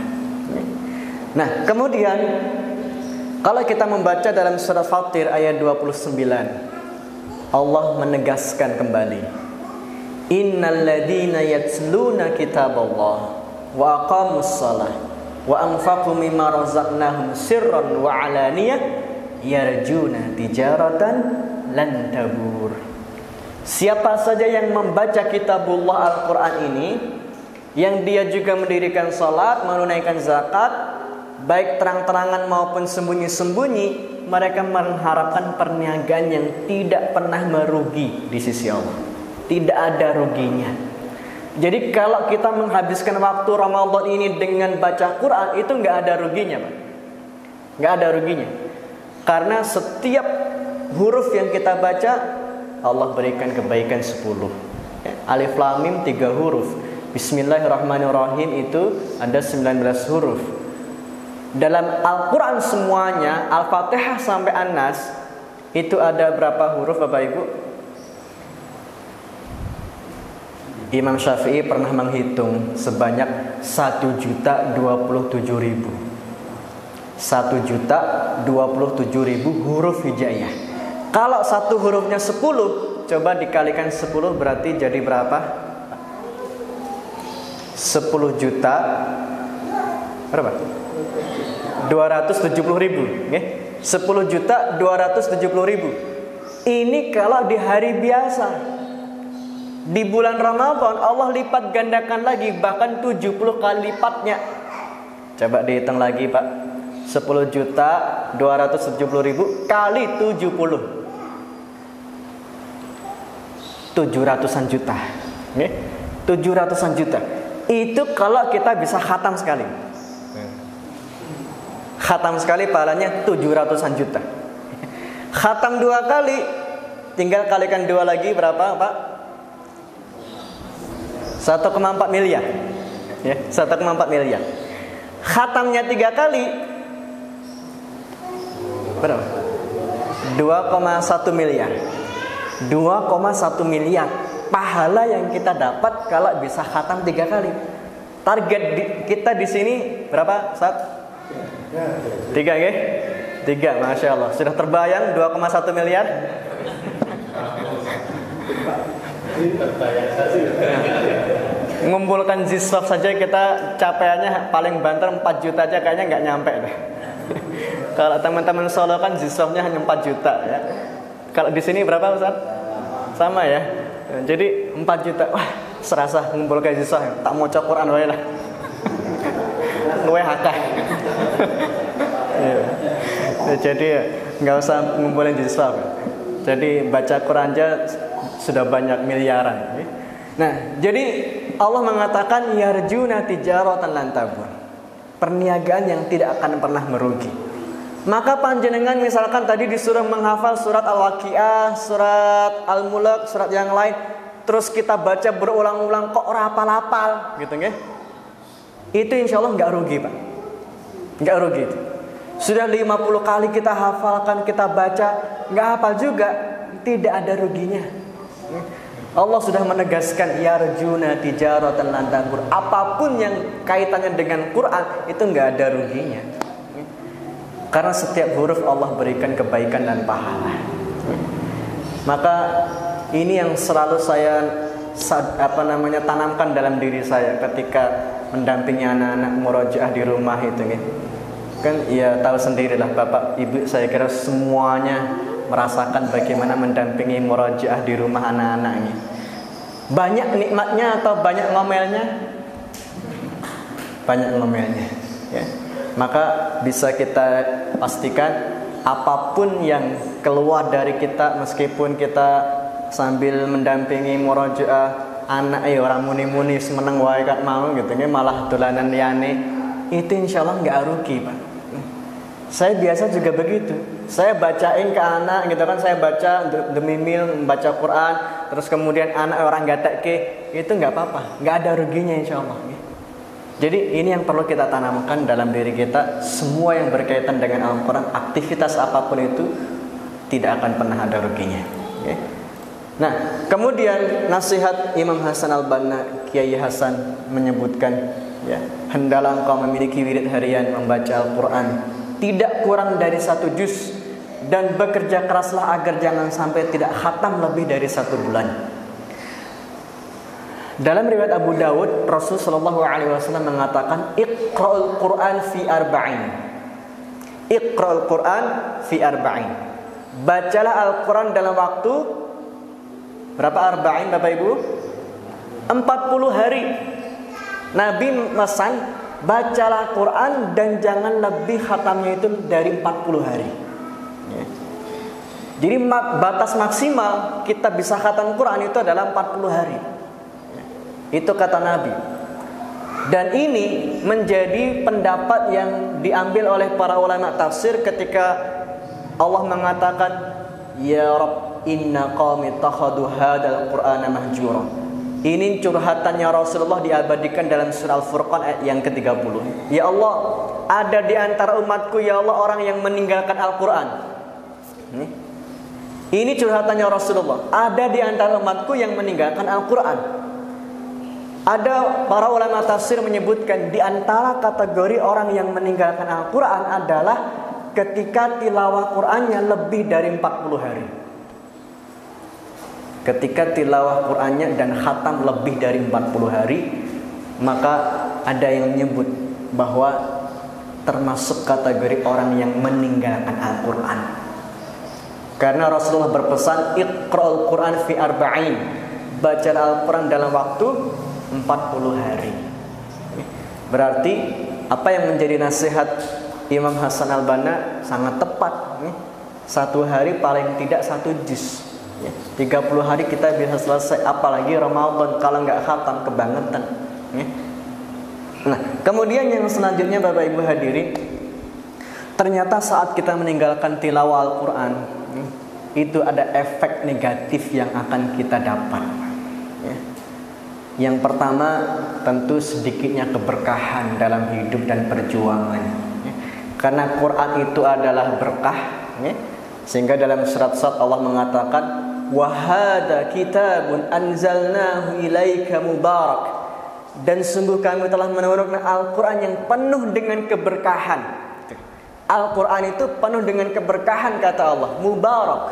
Nah, kemudian kalau kita membaca dalam surah Fatir ayat 29, Allah menegaskan kembali, innal ladzina yatluna kitaballah wa aqamus shalah wa anfaqu mimma razaqnahum sirran wa alaniyah yarjuna tijaratan lan tabur. Siapa saja yang membaca kitabullah Al-Quran ini, yang dia juga mendirikan salat, menunaikan zakat, baik terang-terangan maupun sembunyi-sembunyi, mereka mengharapkan perniagaan yang tidak pernah merugi di sisi Allah. Tidak ada ruginya. Jadi kalau kita menghabiskan waktu Ramadan ini dengan baca Quran, itu nggak ada ruginya, Pak. Nggak ada ruginya. Karena setiap huruf yang kita baca, Allah berikan kebaikan 10. Alif Lam Mim 3 huruf. Bismillahirrahmanirrahim itu ada 19 huruf. Dalam Al-Quran semuanya, Al-Fatihah sampai An-Nas, itu ada berapa huruf Bapak Ibu? Imam Syafi'i pernah menghitung sebanyak 1.027.000. 1.027.000 huruf hijaiyah. Kalau satu hurufnya 10, coba dikalikan 10 berarti jadi berapa? 10 juta berapa? 270.000, okay? 10.270.000. Ini kalau di hari biasa. Di bulan Ramadan Allah lipat gandakan lagi, bahkan 70 kali lipatnya. Coba dihitung lagi, Pak. 10.270.000 kali 70. 700-an juta, okay? 700-an juta. Itu kalau kita bisa khatam sekali. Khatam sekali pahalanya 700-an juta. Khatam 2 kali, tinggal kalikan 2 lagi berapa, Pak? 1,4 miliar. Ya, 1,4 miliar. Khatamnya 3 kali berapa? 2,1 miliar. 2,1 miliar pahala yang kita dapat kalau bisa khatam 3 kali. Target kita di sini berapa, Ustaz? 3, nggih? 3, Masya Allah. Sudah terbayang 2,1 miliar? Mengumpulkan ziswaf saja kita capaiannya paling banter 4 juta aja kayaknya nggak nyampe deh. Kalau teman-teman Solo kan ziswafnya hanya 4 juta ya. Kalau di sini berapa, Ustaz? Sama ya. Jadi 4 juta. Wah, serasa ngumpulkan ziswaf. Tak mau cek Quran wae lah. Luwe akeh. Jadi nggak usah ngumpulin ziswaf. Jadi baca Quran aja sudah banyak miliaran. Nah, jadi Allah mengatakan yarjuna tijaratan lan tabur. Perniagaan yang tidak akan pernah merugi. Maka panjenengan misalkan tadi disuruh menghafal surat Al-Waqiah, surat Al-Mulk, surat yang lain, terus kita baca berulang-ulang kok ora hafal-hafal gitu nggih. Itu insyaallah enggak rugi, Pak. Enggak rugi itu. Sudah 50 kali kita hafalkan, kita baca, enggak hafal juga, tidak ada ruginya. Allah sudah menegaskan yarjuna tijaratan lan tabur. Apapun yang kaitannya dengan Quran itu enggak ada ruginya. Karena setiap huruf Allah berikan kebaikan dan pahala. Maka ini yang selalu saya tanamkan dalam diri saya ketika mendampingi anak-anak murojaah di rumah itu ya. Kan ya tahu sendirilah Bapak Ibu, saya kira semuanya merasakan bagaimana mendampingi murojaah di rumah anak-anak ini. Banyak nikmatnya atau banyak ngomelnya? Banyak ngomelnya ya. Maka bisa kita pastikan apapun yang keluar dari kita, meskipun kita sambil mendampingi murojaah anak orang muni-muni semeneng wae kat mau gitu nggih, malah dolanan liyane, itu insyaallah enggak rugi, Pak. Saya biasa juga begitu. Saya bacain ke anak gitu kan, saya baca demi mil membaca Quran, terus kemudian anak orang gatekke, itu enggak apa-apa, enggak ada ruginya insyaallah. Jadi ini yang perlu kita tanamkan dalam diri kita, semua yang berkaitan dengan Al-Quran, aktivitas apapun itu tidak akan pernah ada ruginya. Okay? Nah, kemudian nasihat Imam Hasan Al-Banna, Kiai Hasan menyebutkan, ya, hendalah engkau memiliki wirid harian membaca Al-Quran tidak kurang dari 1 juz, dan bekerja keraslah agar jangan sampai tidak khatam lebih dari 1 bulan. Dalam riwayat Abu Dawud, Rasulullah SAW mengatakan, Iqra'ul Quran fi arba'in. Iqra'ul Quran fi arba'in. Bacalah Al-Quran dalam waktu berapa arba'in Bapak Ibu? 40 hari. Nabi mesan, bacalah Quran dan jangan lebih khatamnya itu dari 40 hari. Ya. Jadi batas maksimal kita bisa khatam Quran itu adalah 40 hari. Ya. Itu kata Nabi. Dan ini menjadi pendapat yang diambil oleh para ulama tafsir ketika Allah mengatakan, Ya Rabb, inna qaumi takhadu hadal Qur'ana mahjura. Ini curhatannya Rasulullah diabadikan dalam surah Al-Furqan ayat yang ke-30. Ya Allah, ada di antara umatku ya Allah orang yang meninggalkan Al-Quran. Ini curhatannya Rasulullah. Ada di antara umatku yang meninggalkan Al-Quran. Ada para ulama tafsir menyebutkan di antara kategori orang yang meninggalkan Al-Quran adalah ketika tilawah Qurannya lebih dari 40 hari. Ketika tilawah Qurannya dan khatam lebih dari 40 hari, maka ada yang menyebut bahwa termasuk kategori orang yang meninggalkan Al-Quran. Karena Rasulullah berpesan, Iqra'ul Quran fi arba'in. Baca Al-Quran dalam waktu 40 hari. Berarti apa yang menjadi nasihat Imam Hasan Al-Banna sangat tepat. 1 hari paling tidak 1 juz. 30 hari kita bisa selesai, apalagi Ramadan kalau nggak khatam kebangetan. Nah, kemudian yang selanjutnya Bapak Ibu hadirin, ternyata saat kita meninggalkan tilawah Al-Quran, itu ada efek negatif yang akan kita dapat. Yang pertama tentu sedikitnya keberkahan dalam hidup dan perjuangan. Karena Quran itu adalah berkah, sehingga dalam surat-surat Allah mengatakan, wa hadza kitabun anzalnahu ilaika mubarak. Dan sungguh kami telah menurunkan Al-Quran yang penuh dengan keberkahan. Al-Quran itu penuh dengan keberkahan kata Allah, mubarak.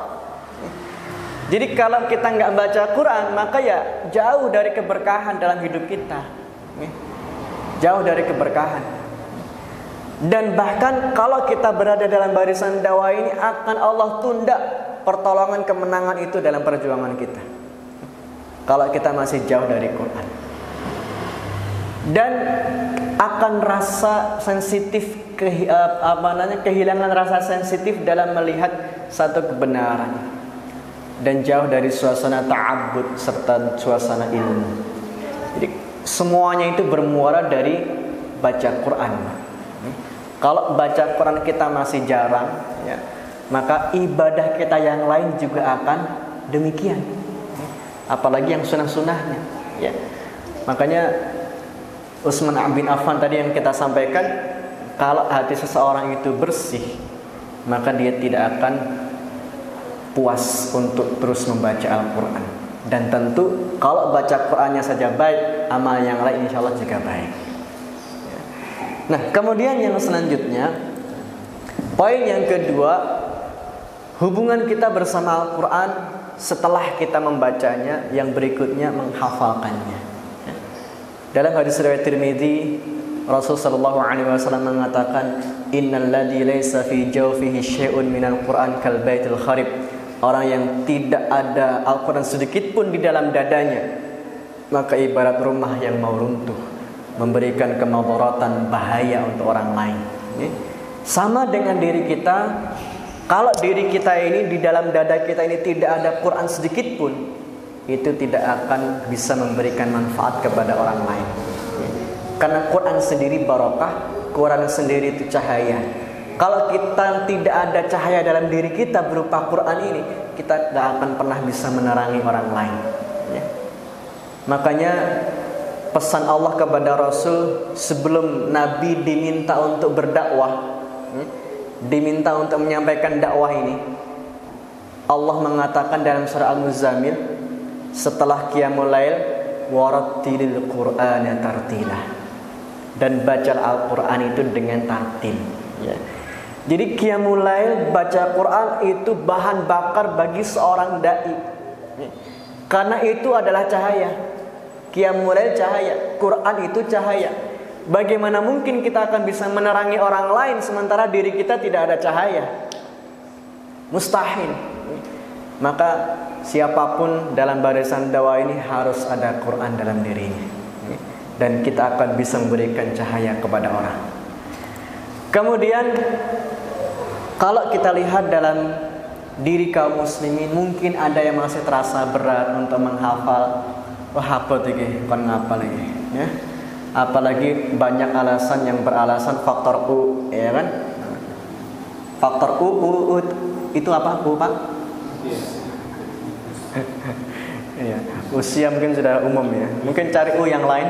Jadi kalau kita nggak baca Quran, maka ya jauh dari keberkahan dalam hidup kita. Jauh dari keberkahan. Dan bahkan kalau kita berada dalam barisan dakwah ini, akan Allah tunda pertolongan kemenangan itu dalam perjuangan kita. Kalau kita masih jauh dari Quran. Dan akan rasa sensitif, kehilangan rasa sensitif dalam melihat satu kebenaran. Dan jauh dari suasana ta'abbud serta suasana ilmu. Jadi semuanya itu bermuara dari baca Quran. Kalau baca Quran kita masih jarang, ya, maka ibadah kita yang lain juga akan demikian. Apalagi yang sunnah-sunnahnya, ya. Makanya Utsman bin Affan tadi yang kita sampaikan, kalau hati seseorang itu bersih, maka dia tidak akan puas untuk terus membaca Al-Quran. Dan tentu kalau baca Qurannya saja baik, amal yang lain insya Allah juga baik. Nah, kemudian yang selanjutnya, poin yang kedua, hubungan kita bersama Al-Quran setelah kita membacanya, yang berikutnya menghafalkannya. Dalam hadis riwayat Tirmidzi, Rasul sallallahu alaihi wasallam mengatakan, "Innal ladzi laisa fi jawfihi syai'un minal Qur'an kal baitil kharib." Orang yang tidak ada Al-Qur'an sedikit pun di dalam dadanya, maka ibarat rumah yang mau runtuh, memberikan kemadaratan, bahaya untuk orang lain. Sama dengan diri kita. Kalau diri kita ini, di dalam dada kita ini tidak ada Quran sedikit pun, itu tidak akan bisa memberikan manfaat kepada orang lain. Karena Quran sendiri barokah, Quran sendiri itu cahaya. Kalau kita tidak ada cahaya dalam diri kita berupa Quran ini, kita tidak akan pernah bisa menerangi orang lain. Makanya pesan Allah kepada Rasul sebelum Nabi diminta untuk berdakwah, diminta untuk menyampaikan dakwah ini, Allah mengatakan dalam surah Al-Muzammil, setelah qiyamul lail, warattilil Qur'ana tartila, dan baca Al-Quran itu dengan tartil. Jadi qiyamul lail, baca Quran itu bahan bakar bagi seorang dai, karena itu adalah cahaya. Qiyamul lail cahaya, Quran itu cahaya. Bagaimana mungkin kita akan bisa menerangi orang lain sementara diri kita tidak ada cahaya? Mustahil. Maka siapapun dalam barisan dakwah ini harus ada Quran dalam dirinya, dan kita akan bisa memberikan cahaya kepada orang. Kemudian kalau kita lihat dalam diri kaum muslimin, mungkin ada yang masih terasa berat untuk menghafal. Wah, apa iki kon ngapal iki, ya? Apalagi banyak alasan yang beralasan faktor U, ya kan? Faktor U itu apa, U, Pak? Iya, usia mungkin sudah umum ya. Mungkin cari U yang lain.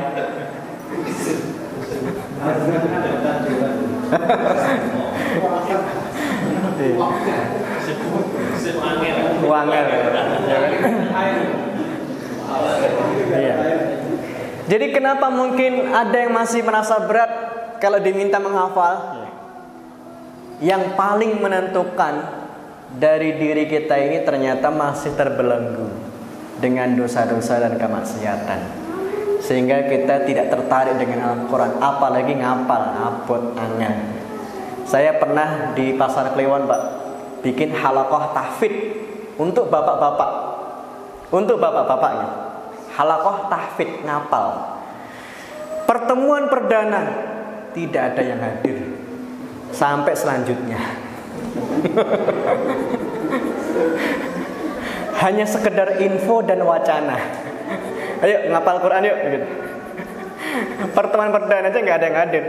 Wangel, ya kan? Iya. Jadi kenapa mungkin ada yang masih merasa berat kalau diminta menghafal? Yang paling menentukan dari diri kita ini ternyata masih terbelenggu dengan dosa-dosa dan kemaksiatan, sehingga kita tidak tertarik dengan Al-Quran, apalagi ngapal, apot, angel. Saya pernah di Pasar Kliwon, Pak, bikin halaqah tahfidz untuk bapak-bapak, untuk bapak-bapaknya. Halaqah tahfidz ngapal. Pertemuan perdana tidak ada yang hadir sampai selanjutnya. Hanya sekedar info dan wacana. Ayo ngapal Quran yuk gitu. Pertemuan perdana aja nggak ada yang hadir.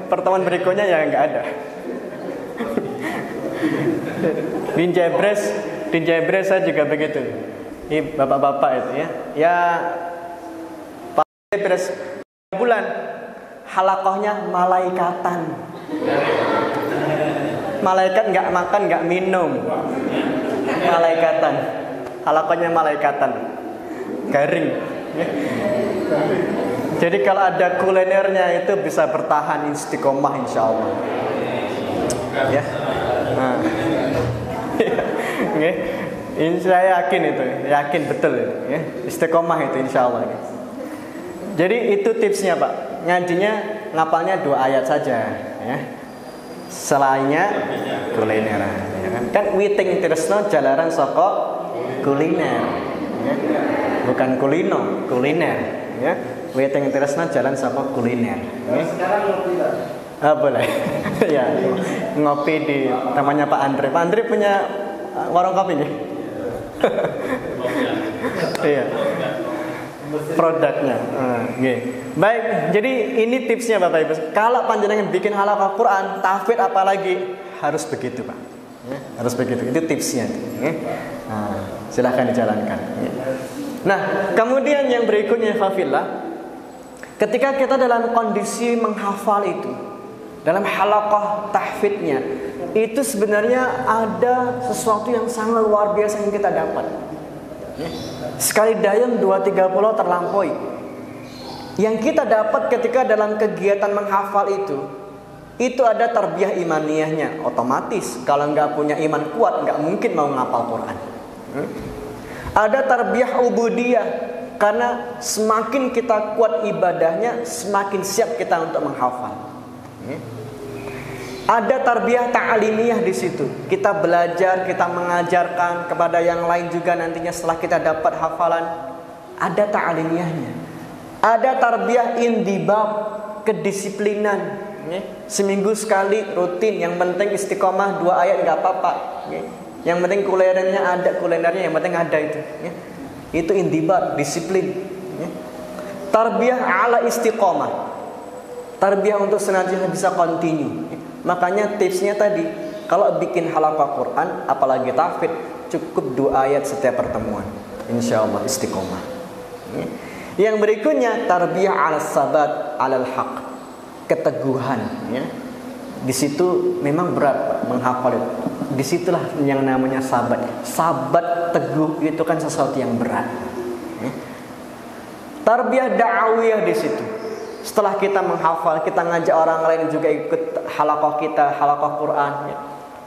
Pertemuan berikutnya ya nggak ada. Di Jebres saya juga begitu. Ini bapak-bapak itu ya. Ya Pak Jebres bulan halaqahnya malaikatan. Malaikat nggak makan, nggak minum. Malaikatan. Halaqahnya malaikatan. Garing. Jadi kalau ada kulinernya itu bisa bertahan istiqomah insyaallah. Ya. Nah. Ini saya yakin itu, yakin betul ya. Istiqomah itu insyaallah. Jadi itu tipsnya, Pak. Ngajinya ngapalnya 2 ayat saja ya. Selainnya kuliner ya kan. Kan witing tresno jalaran saka kuliner ya. Bukan kulino, kuliner ya. Witing tresno jalan saka kuliner ya. Sekarang ngopi lah. Boleh. Ya. Ngopi di namanya Pak Andre. Pak Andre punya warung kopi nih. Iya. Produknya. Baik, jadi ini tipsnya Bapak Ibu. Kalau panjenengan bikin halaqah Quran, tahfidz apalagi harus begitu, Pak. Ya, harus begitu. Itu tipsnya. Nah, silahkan dijalankan. Nah, kemudian yang berikutnya Khafillah, ketika kita dalam kondisi menghafal itu, dalam halaqah tahfidznya, itu sebenarnya ada sesuatu yang sangat luar biasa yang kita dapat. Sekali dayung 2-3 pulau terlampaui. Yang kita dapat ketika dalam kegiatan menghafal itu ada tarbiyah imaniyahnya. Otomatis kalau nggak punya iman kuat, nggak mungkin mau ngapal Quran. Ada tarbiyah ubudiyah, karena semakin kita kuat ibadahnya, semakin siap kita untuk menghafal. Ada tarbiyah ta'alimiyah di situ. Kita belajar, kita mengajarkan kepada yang lain juga nantinya setelah kita dapat hafalan. Ada ta'alimiyahnya. Ada tarbiyah indibab, kedisiplinan. Seminggu sekali rutin, yang penting istiqomah 2 ayat nggak apa-apa. Yang penting kulinernya ada, yang penting ada itu. Itu indibab, disiplin. Tarbiyah ala istiqomah, tarbiyah untuk senantiasa bisa continue. Makanya tipsnya tadi, kalau bikin halaqah Quran, apalagi tahfidz, cukup 2 ayat setiap pertemuan. Insya Allah istiqomah. Yang berikutnya tarbiyah ala sabat alal haq, keteguhan. Di situ memang berat menghafal itu. Disitulah yang namanya sabat. Sabat teguh itu kan sesuatu yang berat. Tarbiyah da'awiyah di situ. Setelah kita menghafal, kita ngajak orang lain juga ikut halaqah kita, halaqah Quran.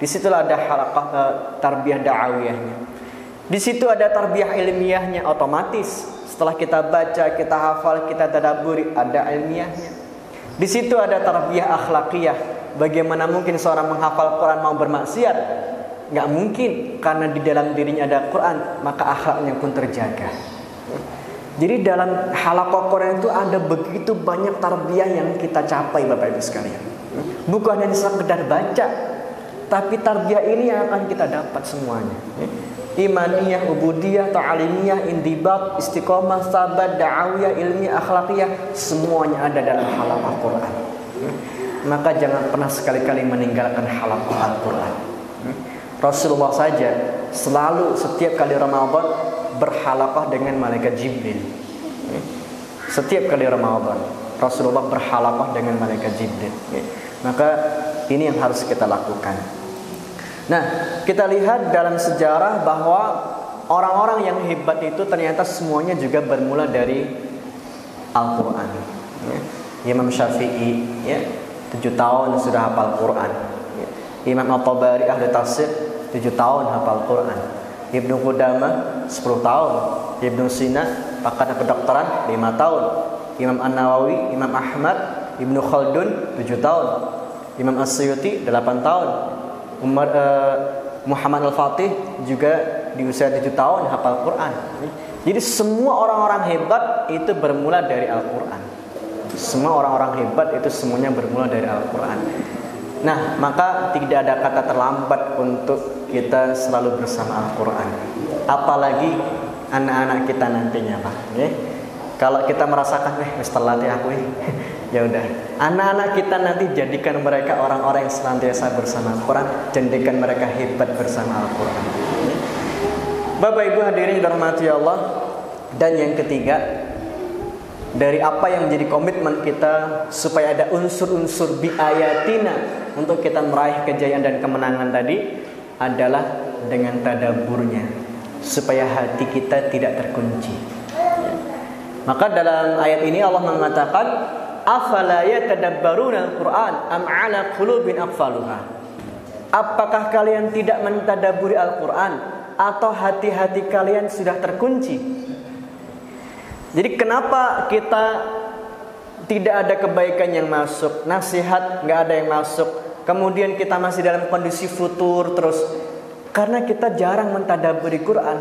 Di situlah ada halaqah tarbiyah da'awiyahnya. Di situ ada tarbiyah ilmiahnya otomatis. Setelah kita baca, kita hafal, kita tadabburi, ada ilmiahnya. Di situ ada tarbiyah akhlakiyah. Bagaimana mungkin seorang menghafal Quran mau bermaksiat? Nggak mungkin, karena di dalam dirinya ada Quran, maka akhlaknya pun terjaga. Jadi dalam halaqah Quran itu ada begitu banyak tarbiyah yang kita capai, Bapak Ibu sekalian. Bukan hanya sekedar baca, tapi tarbiyah ini yang akan kita dapat semuanya. Imaniyah, ubudiyah, ta'alimiyah, indibab, istiqomah, sabat, da'awiyah, ilmiah, akhlakiyah, semuanya ada dalam halaqah Quran. Maka jangan pernah sekali-kali meninggalkan halaqah Al-Quran. Rasulullah saja selalu setiap kali Ramadan berhalaqah dengan malaikat Jibril. Setiap kali Ramadan Rasulullah berhalaqah dengan malaikat Jibril. Maka ini yang harus kita lakukan. Nah, kita lihat dalam sejarah bahwa orang-orang yang hebat itu ternyata semuanya juga bermula dari Al-Quran. Imam Syafi'i 7 tahun sudah hafal Quran. Imam At-Tabari ahli tafsir 7 tahun hafal Quran. Ibnu Qudamah 10 tahun. Ibnu Sina pakar kedokteran 5 tahun. Imam An-Nawawi, Imam Ahmad, Ibnu Khaldun 7 tahun. Imam As-Suyuti 8 tahun. Muhammad Al-Fatih juga di usia 7 tahun hafal Quran. Jadi semua orang-orang hebat itu bermula dari Al-Quran. Semua orang-orang hebat itu semuanya bermula dari Al-Quran. Nah, maka tidak ada kata terlambat untuk kita selalu bersama Al-Quran. Apalagi anak-anak kita nantinya, Pak. Kalau kita merasakan, setelah latih aku, ya udah. Anak-anak kita nanti jadikan mereka orang-orang yang senantiasa bersama Al-Quran, jadikan mereka hebat bersama Al-Quran. Bapak Ibu hadirin dirahmati Allah. Dan yang ketiga, dari apa yang menjadi komitmen kita supaya ada unsur-unsur biayatina untuk kita meraih kejayaan dan kemenangan tadi adalah dengan tadabburnya, supaya hati kita tidak terkunci. Maka dalam ayat ini Allah mengatakan, afala yatadabbaruna al-Quran am ala qulubin aqfaluha. Apakah kalian tidak mentadabburi Al-Quran atau hati-hati kalian sudah terkunci? Jadi kenapa kita tidak ada kebaikan yang masuk, nasihat nggak ada yang masuk, kemudian kita masih dalam kondisi futur terus? Karena kita jarang mentadabburi Quran.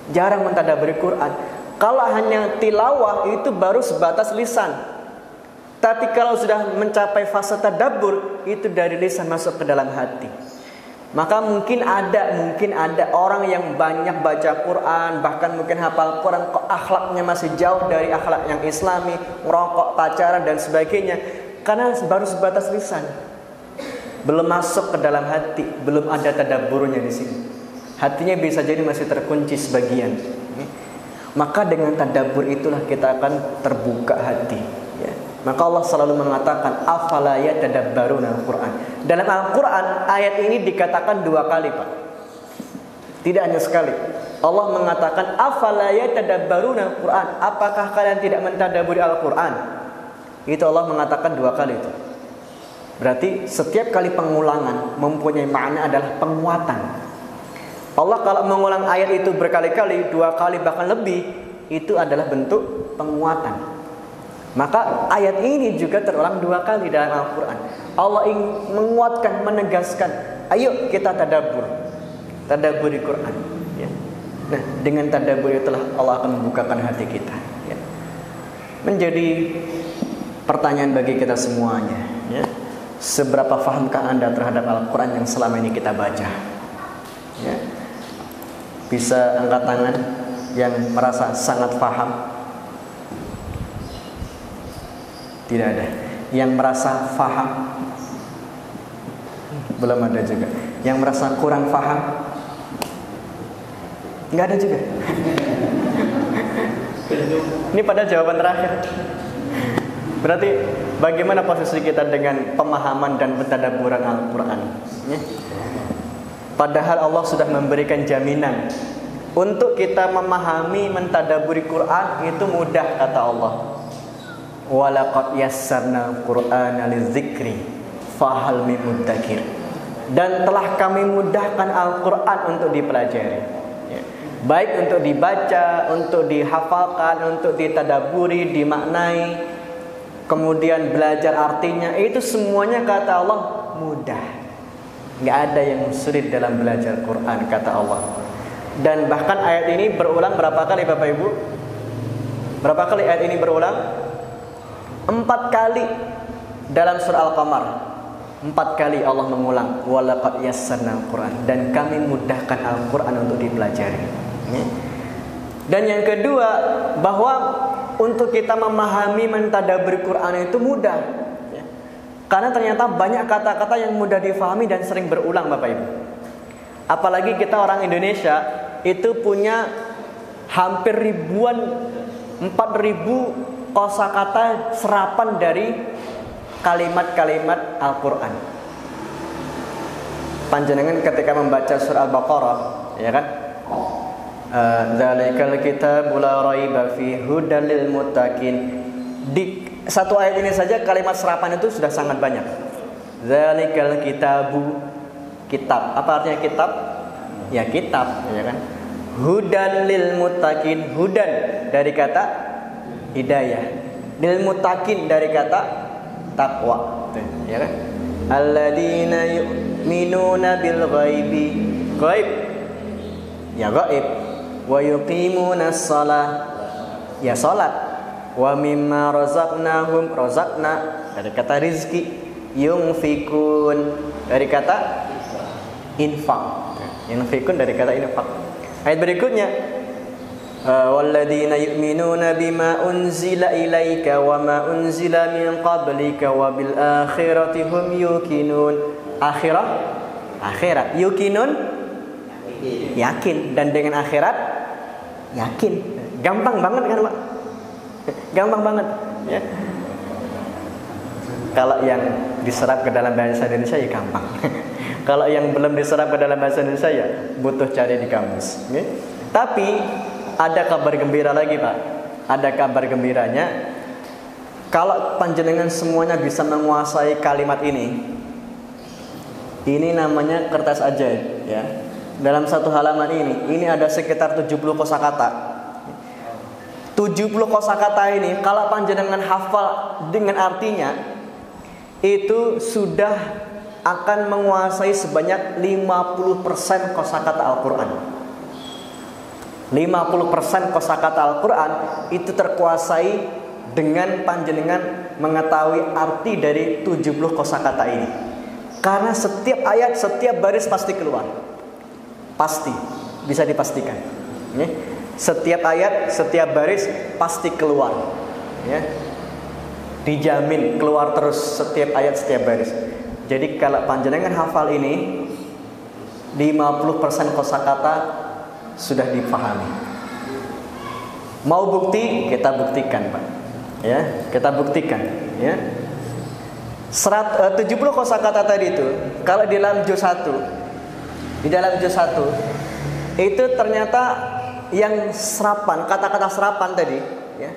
Jarang mentadabburi Quran. Kalau hanya tilawah itu baru sebatas lisan. Tapi kalau sudah mencapai fase tadabbur, itu dari lisan masuk ke dalam hati. Maka mungkin ada orang yang banyak baca Quran, bahkan mungkin hafal Quran, kok akhlaknya masih jauh dari akhlak yang Islami, merokok, pacaran dan sebagainya, karena baru sebatas lisan, belum masuk ke dalam hati, belum ada tadabburnya di sini. Hatinya bisa jadi masih terkunci sebagian. Maka dengan tadabbur itulah kita akan terbuka hati. Maka Allah selalu mengatakan afala yatadabbaruna al-Quran. Dalam Al-Quran ayat ini dikatakan 2 kali, Pak. Tidak hanya sekali. Allah mengatakan afala yatadabbaruna al-Quran. Apakah kalian tidak mentadabburi Al-Quran? Itu Allah mengatakan 2 kali itu. Berarti setiap kali pengulangan mempunyai makna adalah penguatan. Allah kalau mengulang ayat itu berkali-kali, 2 kali bahkan lebih, itu adalah bentuk penguatan. Maka ayat ini juga terulang 2 kali dalam Al-Quran. Allah ingin menguatkan, menegaskan, ayo kita tadabbur di Quran. Ya. Nah, dengan tadabbur itulah Allah akan membukakan hati kita. Ya. Menjadi pertanyaan bagi kita semuanya. Ya. Seberapa fahamkah Anda terhadap Al-Quran yang selama ini kita baca? Ya. Bisa angkat tangan yang merasa sangat paham? Tidak ada. Yang merasa paham? Belum ada juga. Yang merasa kurang paham? Nggak ada juga. Ini pada jawaban terakhir. Berarti bagaimana posisi kita dengan pemahaman dan pentadabburan Al-Quran? Ya. Padahal Allah sudah memberikan jaminan untuk kita memahami, mentadabburi Quran itu mudah, kata Allah. Walaqad yassarna Qur'ana lidzikri fahal min muddakir. Dan telah kami mudahkan Al-Quran untuk dipelajari. Ya. Baik untuk dibaca, untuk dihafalkan, untuk ditadabburi, dimaknai, kemudian belajar artinya, itu semuanya kata Allah mudah. Nggak ada yang sulit dalam belajar Quran, kata Allah. Dan bahkan ayat ini berulang berapa kali Bapak Ibu? Berapa kali ayat ini berulang? 4 kali dalam surah Al-Qamar. 4 kali Allah mengulang walaqad yassarna Al-Quran, dan kami mudahkan Al-Quran untuk dipelajari. Dan yang kedua, bahwa untuk kita memahami, mentadabbur Quran itu mudah. Karena ternyata banyak kata-kata yang mudah difahami dan sering berulang, Bapak Ibu. Apalagi kita orang Indonesia itu punya hampir ribuan, 4.000 kosakata serapan dari kalimat-kalimat Al-Quran. Panjenengan ketika membaca surah Al-Baqarah, ya kan? Dzalikal kitabul la raiba fihi hudal lil muttaqin. Di satu ayat ini saja kalimat serapan itu sudah sangat banyak. Dzalikal kitabu, kitab. Apa artinya kitab? Ya kitab, ya kan? Hudan lil muttaqin. Hudan dari kata hidayah. Lil muttaqin dari kata takwa, ya kan? Alladzina yu'minuna bil ghaibi. Ghaib. Ya ghaib. Wa yuqimunas shalah. Ya salat. Wa mimma razaqnahum, razaqna dari kata rizki, yunfikun dari kata infak, yunfikun dari kata infak. Ayat berikutnya, walladzina yu'minuna bima unzila ilaika wa ma unzila min qablika wa bil akhirati hum yuqinun. Akhirat, yuqinun yakin, dan dengan akhirat yakin. Gampang banget kan, Pak? Gampang banget, ya. Kalau yang diserap ke dalam bahasa Indonesia ya gampang. Kalau yang belum diserap ke dalam bahasa Indonesia ya butuh cari di kamus. Okay? Tapi ada kabar gembira lagi, Pak. Ada kabar gembiranya. Kalau panjenengan semuanya bisa menguasai kalimat ini namanya kertas ajaib, ya. Dalam satu halaman ini ada sekitar 70 kosakata. 70 kosakata ini kalau panjenengan hafal dengan artinya, itu sudah akan menguasai sebanyak 50% kosakata Al-Quran. 50% kosakata Al-Quran itu terkuasai dengan panjenengan mengetahui arti dari 70 kosakata ini. Karena setiap ayat, setiap baris pasti keluar. Pasti, bisa dipastikan. Setiap ayat, setiap baris pasti keluar, ya. Dijamin keluar terus setiap ayat, setiap baris. Jadi kalau panjenengan hafal ini, 50% kosakata sudah dipahami. Mau bukti? Kita buktikan, Pak. Ya, kita buktikan, ya. 70 kosakata tadi itu, kalau di dalam juz 1, itu ternyata yang serapan, kata-kata serapan tadi, ya.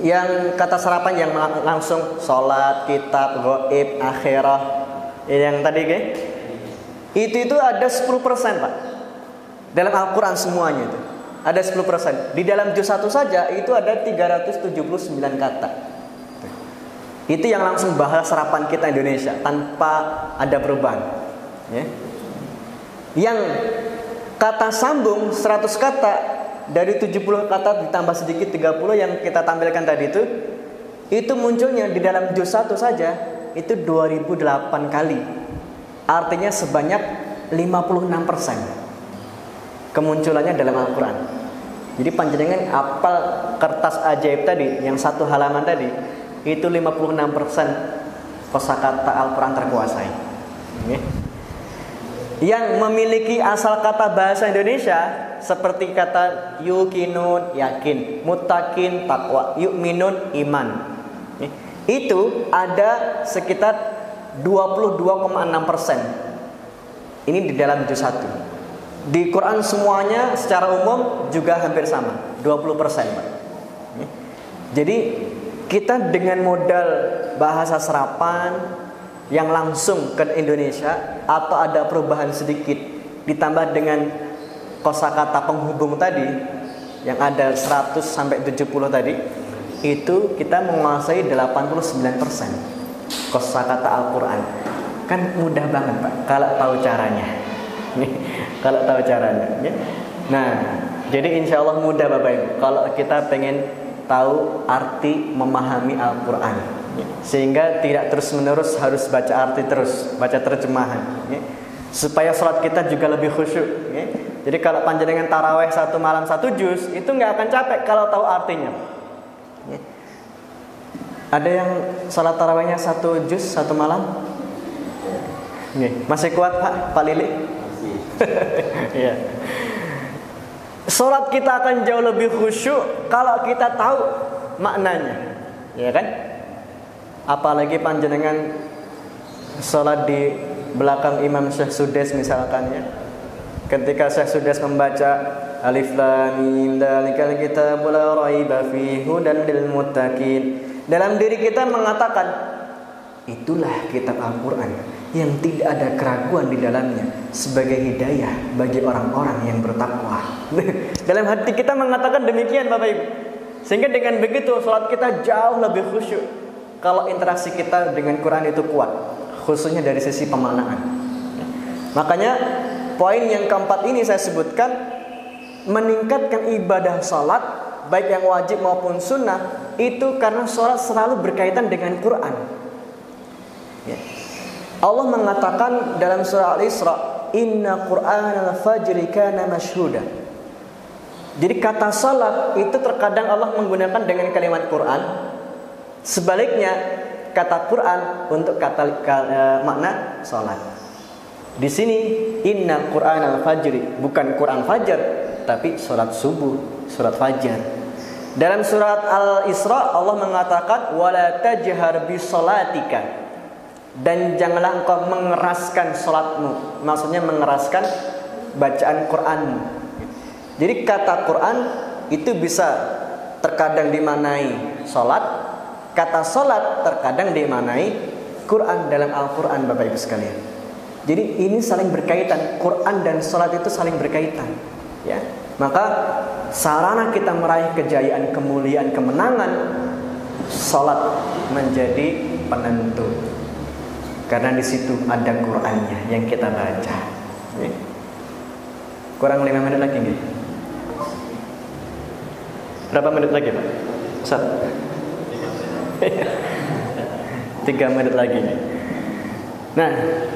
Yang kata serapan yang langsung sholat, kitab, ghaib, akhirah, yang tadi, itu ada 10%, Pak. Dalam Al-Quran semuanya itu ada 10%. Di dalam juz 1 saja itu ada 379 kata. Itu yang langsung bahasa serapan kita Indonesia tanpa ada perubahan. Ya. Yang kata sambung 100 kata, dari 70 kata ditambah sedikit 30 yang kita tampilkan tadi itu munculnya di dalam juz 1 saja itu 2008 kali. Artinya sebanyak 56% kemunculannya dalam Al-Quran. Jadi panjenengan apal kertas ajaib tadi yang 1 halaman tadi itu 56% kosakata Al-Quran terkuasai. Okay. Yang memiliki asal kata bahasa Indonesia seperti kata yukinun yakin, mutakin takwa, yu'minun iman. Okay. Itu ada sekitar 22,6%. Ini di dalam juz 1. Di Quran semuanya secara umum juga hampir sama, 20%, Pak. Jadi kita dengan modal bahasa serapan yang langsung ke Indonesia atau ada perubahan sedikit ditambah dengan kosakata penghubung tadi yang ada 100 sampai 70 tadi, itu kita menguasai 89% kosakata Al-Quran. Kan mudah banget, Pak, kalau tahu caranya. Kalau tahu caranya, ya. Nah, jadi insya Allah mudah Bapak Ibu kalau kita pengen tahu arti memahami Al-Quran, ya. Sehingga tidak terus menerus harus baca arti terus, baca terjemahan, ya. Supaya sholat kita juga lebih khusyuk, ya. Jadi kalau panjenengan taraweh 1 malam 1 juz itu nggak akan capek kalau tahu artinya, ya. Ada yang sholat tarawehnya 1 juz 1 malam, ya. Masih kuat Pak Lili? Ya. Salat kita akan jauh lebih khusyuk kalau kita tahu maknanya, ya kan? Apalagi panjenengan salat di belakang Imam Syekh Sudes misalkan, ya. Ketika Syekh Sudes membaca Alif Lam Mim dzalikal kitabul la raiba fihi hudan lil muttaqin, dalam diri kita mengatakan itulah kitab Al-Quran yang tidak ada keraguan di dalamnya sebagai hidayah bagi orang-orang yang bertakwa. Dalam hati kita mengatakan demikian Bapak Ibu. Sehingga dengan begitu salat kita jauh lebih khusyuk kalau interaksi kita dengan Quran itu kuat, khususnya dari sisi pemaknaan. Makanya poin yang keempat ini saya sebutkan, meningkatkan ibadah salat baik yang wajib maupun sunnah itu karena salat selalu berkaitan dengan Quran, ya. Allah mengatakan dalam surah Al-Isra, Inna Qur'anal fajri kana mashhuda. Jadi kata salat itu terkadang Allah menggunakan dengan kalimat Quran. Sebaliknya kata Quran untuk makna salat. Di sini Inna Qur'anal fajri, bukan Quran fajar, tapi salat subuh, salat fajar. Dalam surat Al-Isra Allah mengatakan wala tajhar bi salatika, dan janganlah engkau mengeraskan salatmu, maksudnya mengeraskan bacaan Quranmu. Jadi kata Quran itu bisa terkadang dimaknai salat, kata salat terkadang dimaknai Quran dalam Al-Quran Bapak Ibu sekalian. Jadi ini saling berkaitan, Quran dan salat itu saling berkaitan, ya. Maka sarana kita meraih kejayaan, kemuliaan, kemenangan, salat menjadi penentu. Karena di situ ada Qur'annya yang kita baca. Kurang 5 menit lagi nih. Berapa menit lagi Pak? 3 menit lagi nih. Nah,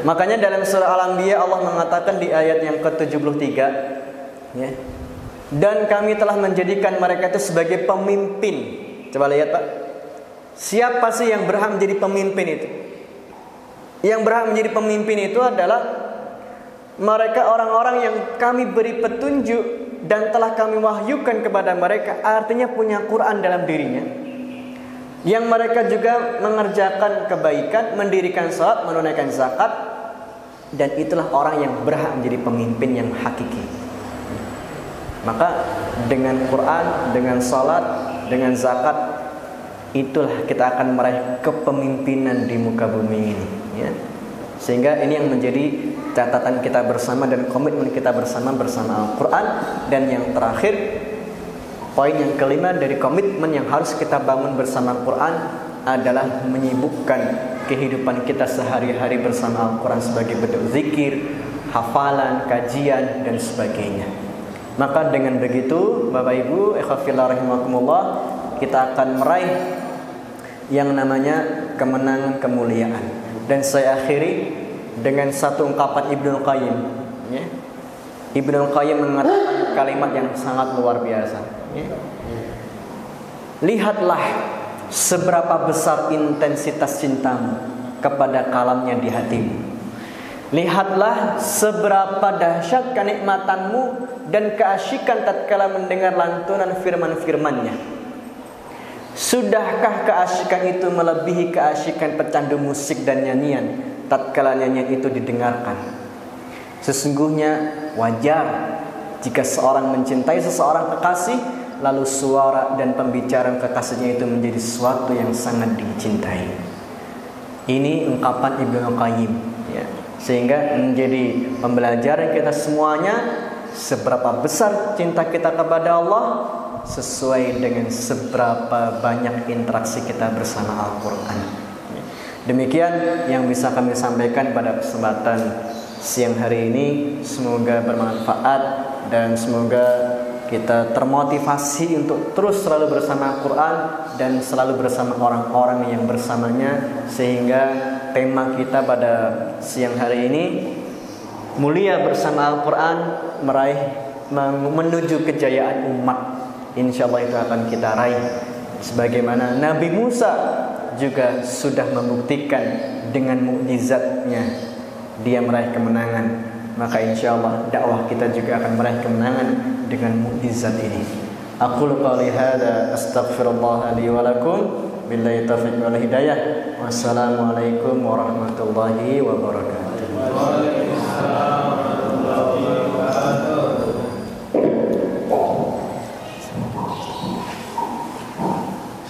makanya dalam surah Al-Anbiya Allah mengatakan di ayat yang ke-73, ya. Dan kami telah menjadikan mereka itu sebagai pemimpin. Coba lihat Pak. Siapa sih yang berhak menjadi pemimpin itu? Yang berhak menjadi pemimpin itu adalah mereka orang-orang yang kami beri petunjuk dan telah kami wahyukan kepada mereka, artinya punya Quran dalam dirinya, yang mereka juga mengerjakan kebaikan, mendirikan salat, menunaikan zakat, dan itulah orang yang berhak menjadi pemimpin yang hakiki. Maka dengan Quran, dengan salat, dengan zakat, itulah kita akan meraih kepemimpinan di muka bumi ini, ya. Sehingga ini yang menjadi catatan kita bersama dan komitmen kita bersama Al-Quran. Dan yang terakhir, poin yang kelima dari komitmen yang harus kita bangun bersama Al-Quran adalah menyibukkan kehidupan kita sehari-hari bersama Al-Quran sebagai bentuk zikir, hafalan, kajian, dan sebagainya. Maka dengan begitu, Bapak Ibu, ikhwafillah rahimakumullah, kita akan meraih yang namanya kemenangan, kemuliaan. Dan saya akhiri dengan satu ungkapan Ibnul Qayyim. Ibnul Qayyim mengatakan kalimat yang sangat luar biasa. Lihatlah seberapa besar intensitas cintamu kepada kalamnya di hatimu. Lihatlah seberapa dahsyat kenikmatanmu dan keasyikan tatkala mendengar lantunan firman-firmannya. Sudahkah keasyikan itu melebihi keasyikan pecandu musik dan nyanyian tatkala nyanyian itu didengarkan? Sesungguhnya wajar jika seorang mencintai seseorang kekasih, lalu suara dan pembicaraan kekasihnya itu menjadi sesuatu yang sangat dicintai. Ini ungkapan Ibnu Qayyim, ya. Sehingga menjadi pembelajaran kita semuanya, seberapa besar cinta kita kepada Allah sesuai dengan seberapa banyak interaksi kita bersama Al-Quran. Demikian yang bisa kami sampaikan pada kesempatan siang hari ini. Semoga bermanfaat dan semoga kita termotivasi untuk terus selalu bersama Al-Quran dan selalu bersama orang-orang yang bersamanya, sehingga tema kita pada siang hari ini, mulia bersama Al-Quran, menuju kejayaan umat. Insya Allah itu akan kita raih. Sebagaimana Nabi Musa juga sudah membuktikan dengan mukjizatnya dia meraih kemenangan. Maka insya Allah dakwah kita juga akan meraih kemenangan dengan mukjizat ini. Aqulu qali hadza astaghfirullah li wa lakum, billahi taufiq wal hidayah. Wassalamualaikum warahmatullahi wabarakatuh.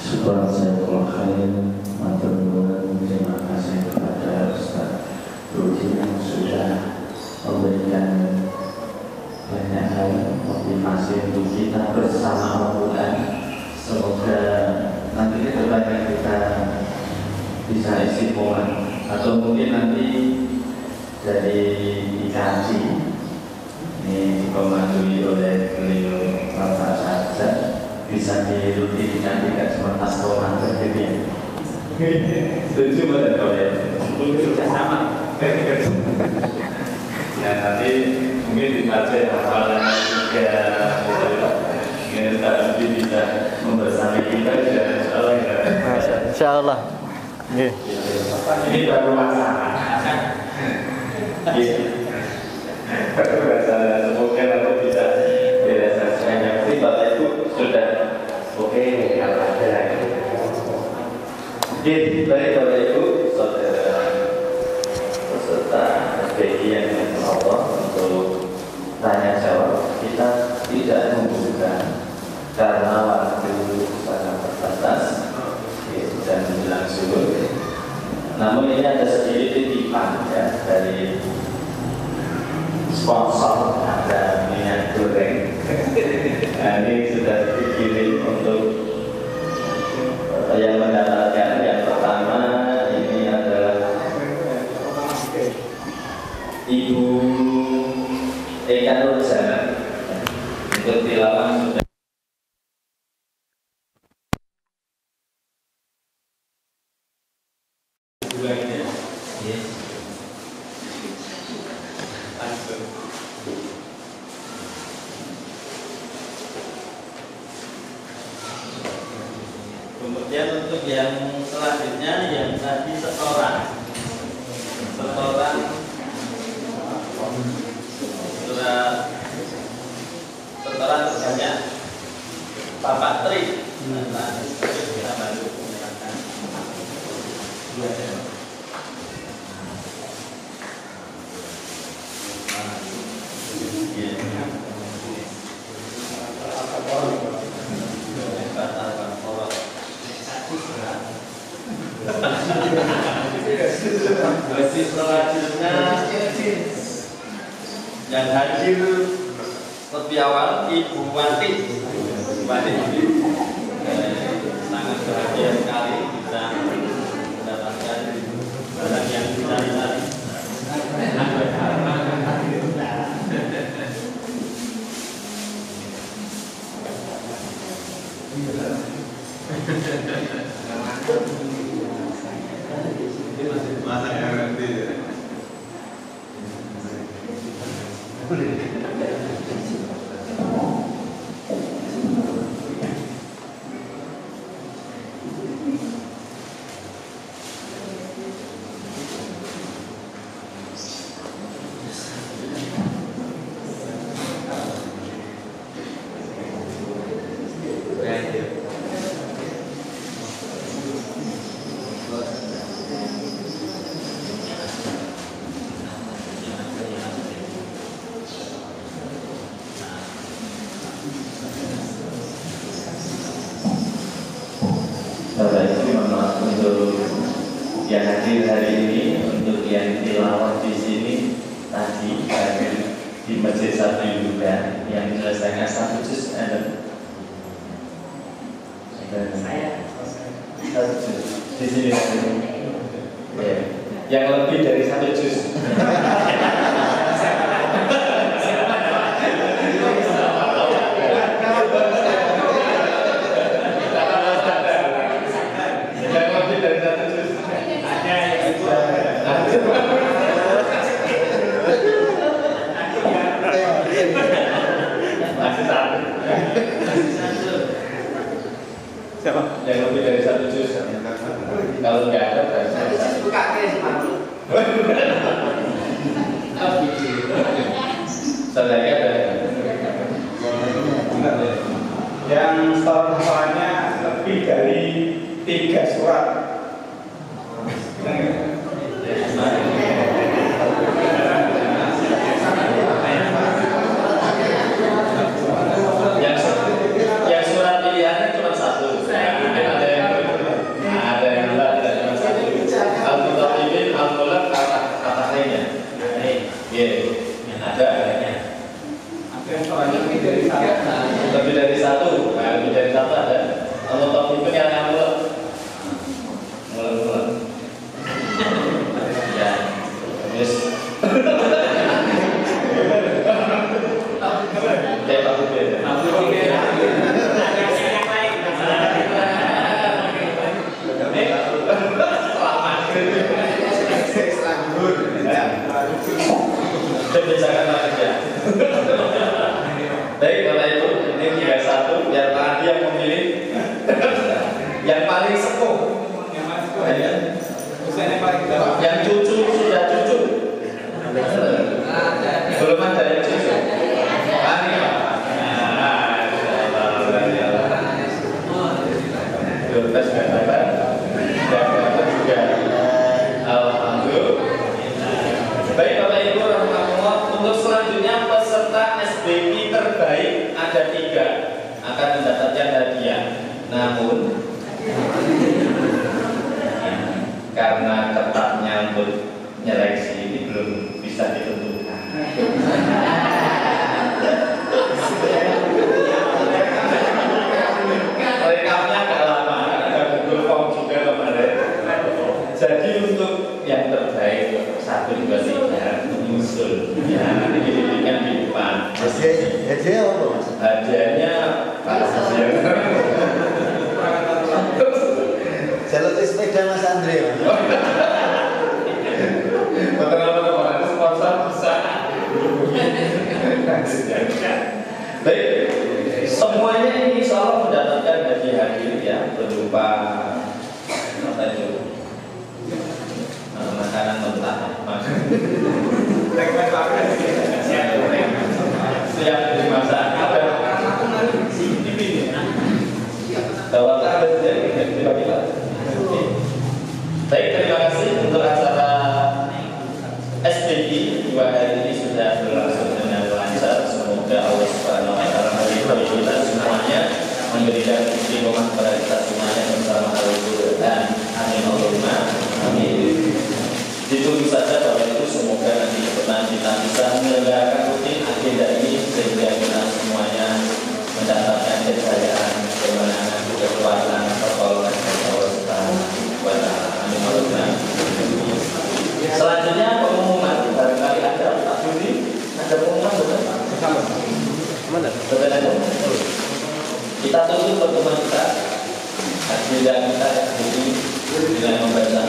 Subhanallah khair, matur nuwun, terima kasih kepada Ustaz Rudi yang sudah memberikan banyak hal motivasi untuk kita bersama Al-Quran. Semoga nanti ke depannya kita bisa isi momen, atau mungkin nanti dari IKJ ini dikomandoi oleh beliau Bapak Sarja bisa diruti dengan tidak sebatas komandan gitu ya. Setuju banget kalau ya, sudah sama. Nah nanti mungkin dibaca hafalan juga, mungkin nanti bisa membersamai kita dan insyaallah ya. Insyaallah. Ini baru masalah. Baru masalah, semoga nanti bisa dirasakan. Yang penting Bapak Ibu sudah oke kalau ada. Baik Bapak Ibu, saudara peserta SPI yang dimuliakan Allah, untuk tanya jawab kita tidak membutuhkan karena waktu sangat terbatas dan menjelang zuhur. Namun ini ada sedikit titipan ya dari sponsor, ada minyak goreng. Nah, ini sudah dikirim untuk yang mendapatkan. Yang pertama ini adalah Ibu Eka Nurjana, untuk tilawah sudah. Kemudian untuk yang selanjutnya yang tadi setoran terbanyak Bapak Tri. Nah, kita bantu menyerahkan. Selanjutnya yang hadir lebih awal Ibu Wati. Wati ini sangat bahagia sekali bisa mendapatkan barang yang dicari-cari. Masa yang nanti Bapak Ibu, mohon maaf untuk yang hadir hari ini, untuk yang tilawah di sini tadi hadir di Masjid Sabtu Yuda yang menyelesaikan 1 juz ada. Saya 1 juz di sini. Ya. Yang lebih dari 1 juz. siapa? Yang lebih dari 1 juz. Kalau nggak ada berarti saudara ada Yang hafalannya lebih dari 3 surat. yang surat pilihannya cuma 1. Ada yang enggak, ada cuma 1. Al-Mutaqimin, Al-Mulk, kata lainnya. Iya, ada adanya. Lebih dari 1. Lebih dari 1 ada. Al-Mutaqimin yang Mulk. Mulk. Ya, terus. Kayak Pak Budi. Kebijakan kerja. Baik, Bapak Ibu, ini 31 yang tadi yang memilih yang paling sepuh. Yang cucu sudah cucu. Belum ada yang cucu. Baik Bapak Ibu rahmatullah, untuk selanjutnya peserta SBI terbaik ada 3 akan mendapatkan hadiah. Namun karena ketatnya untuk nyeleksi ini belum bisa ditentukan. Rekamnya agak lama, ada Google Form juga kemarin. Jadi untuk yang terbaik 1, 2, 3 menyusul. Ya, nanti diberikan di depan. Hadiah apa Mas? Hadiahnya Jalur sepeda Mas Andre. Teman-teman sponsor bisa. Baik, semuanya ini insya Allah mendapatkan hadiah ya berupa apa itu? Makanan mentah, siap dimasak. Bawa kabel dibagi-bagi. Baik, terima kasih untuk acara SPG 2 hari ini sudah berlangsung dengan lancar. Semoga Allah Subhanahu wa Ta'ala memberi kita semuanya, memberikan istiqomah kepada kita semuanya bersama Al-Quran. Amin Allahumma amin. Ditunggu saja. rumah betul? Sama. Mana? Betul ada. Kita tutup pertemuan kita. Agenda kita ini dengan membaca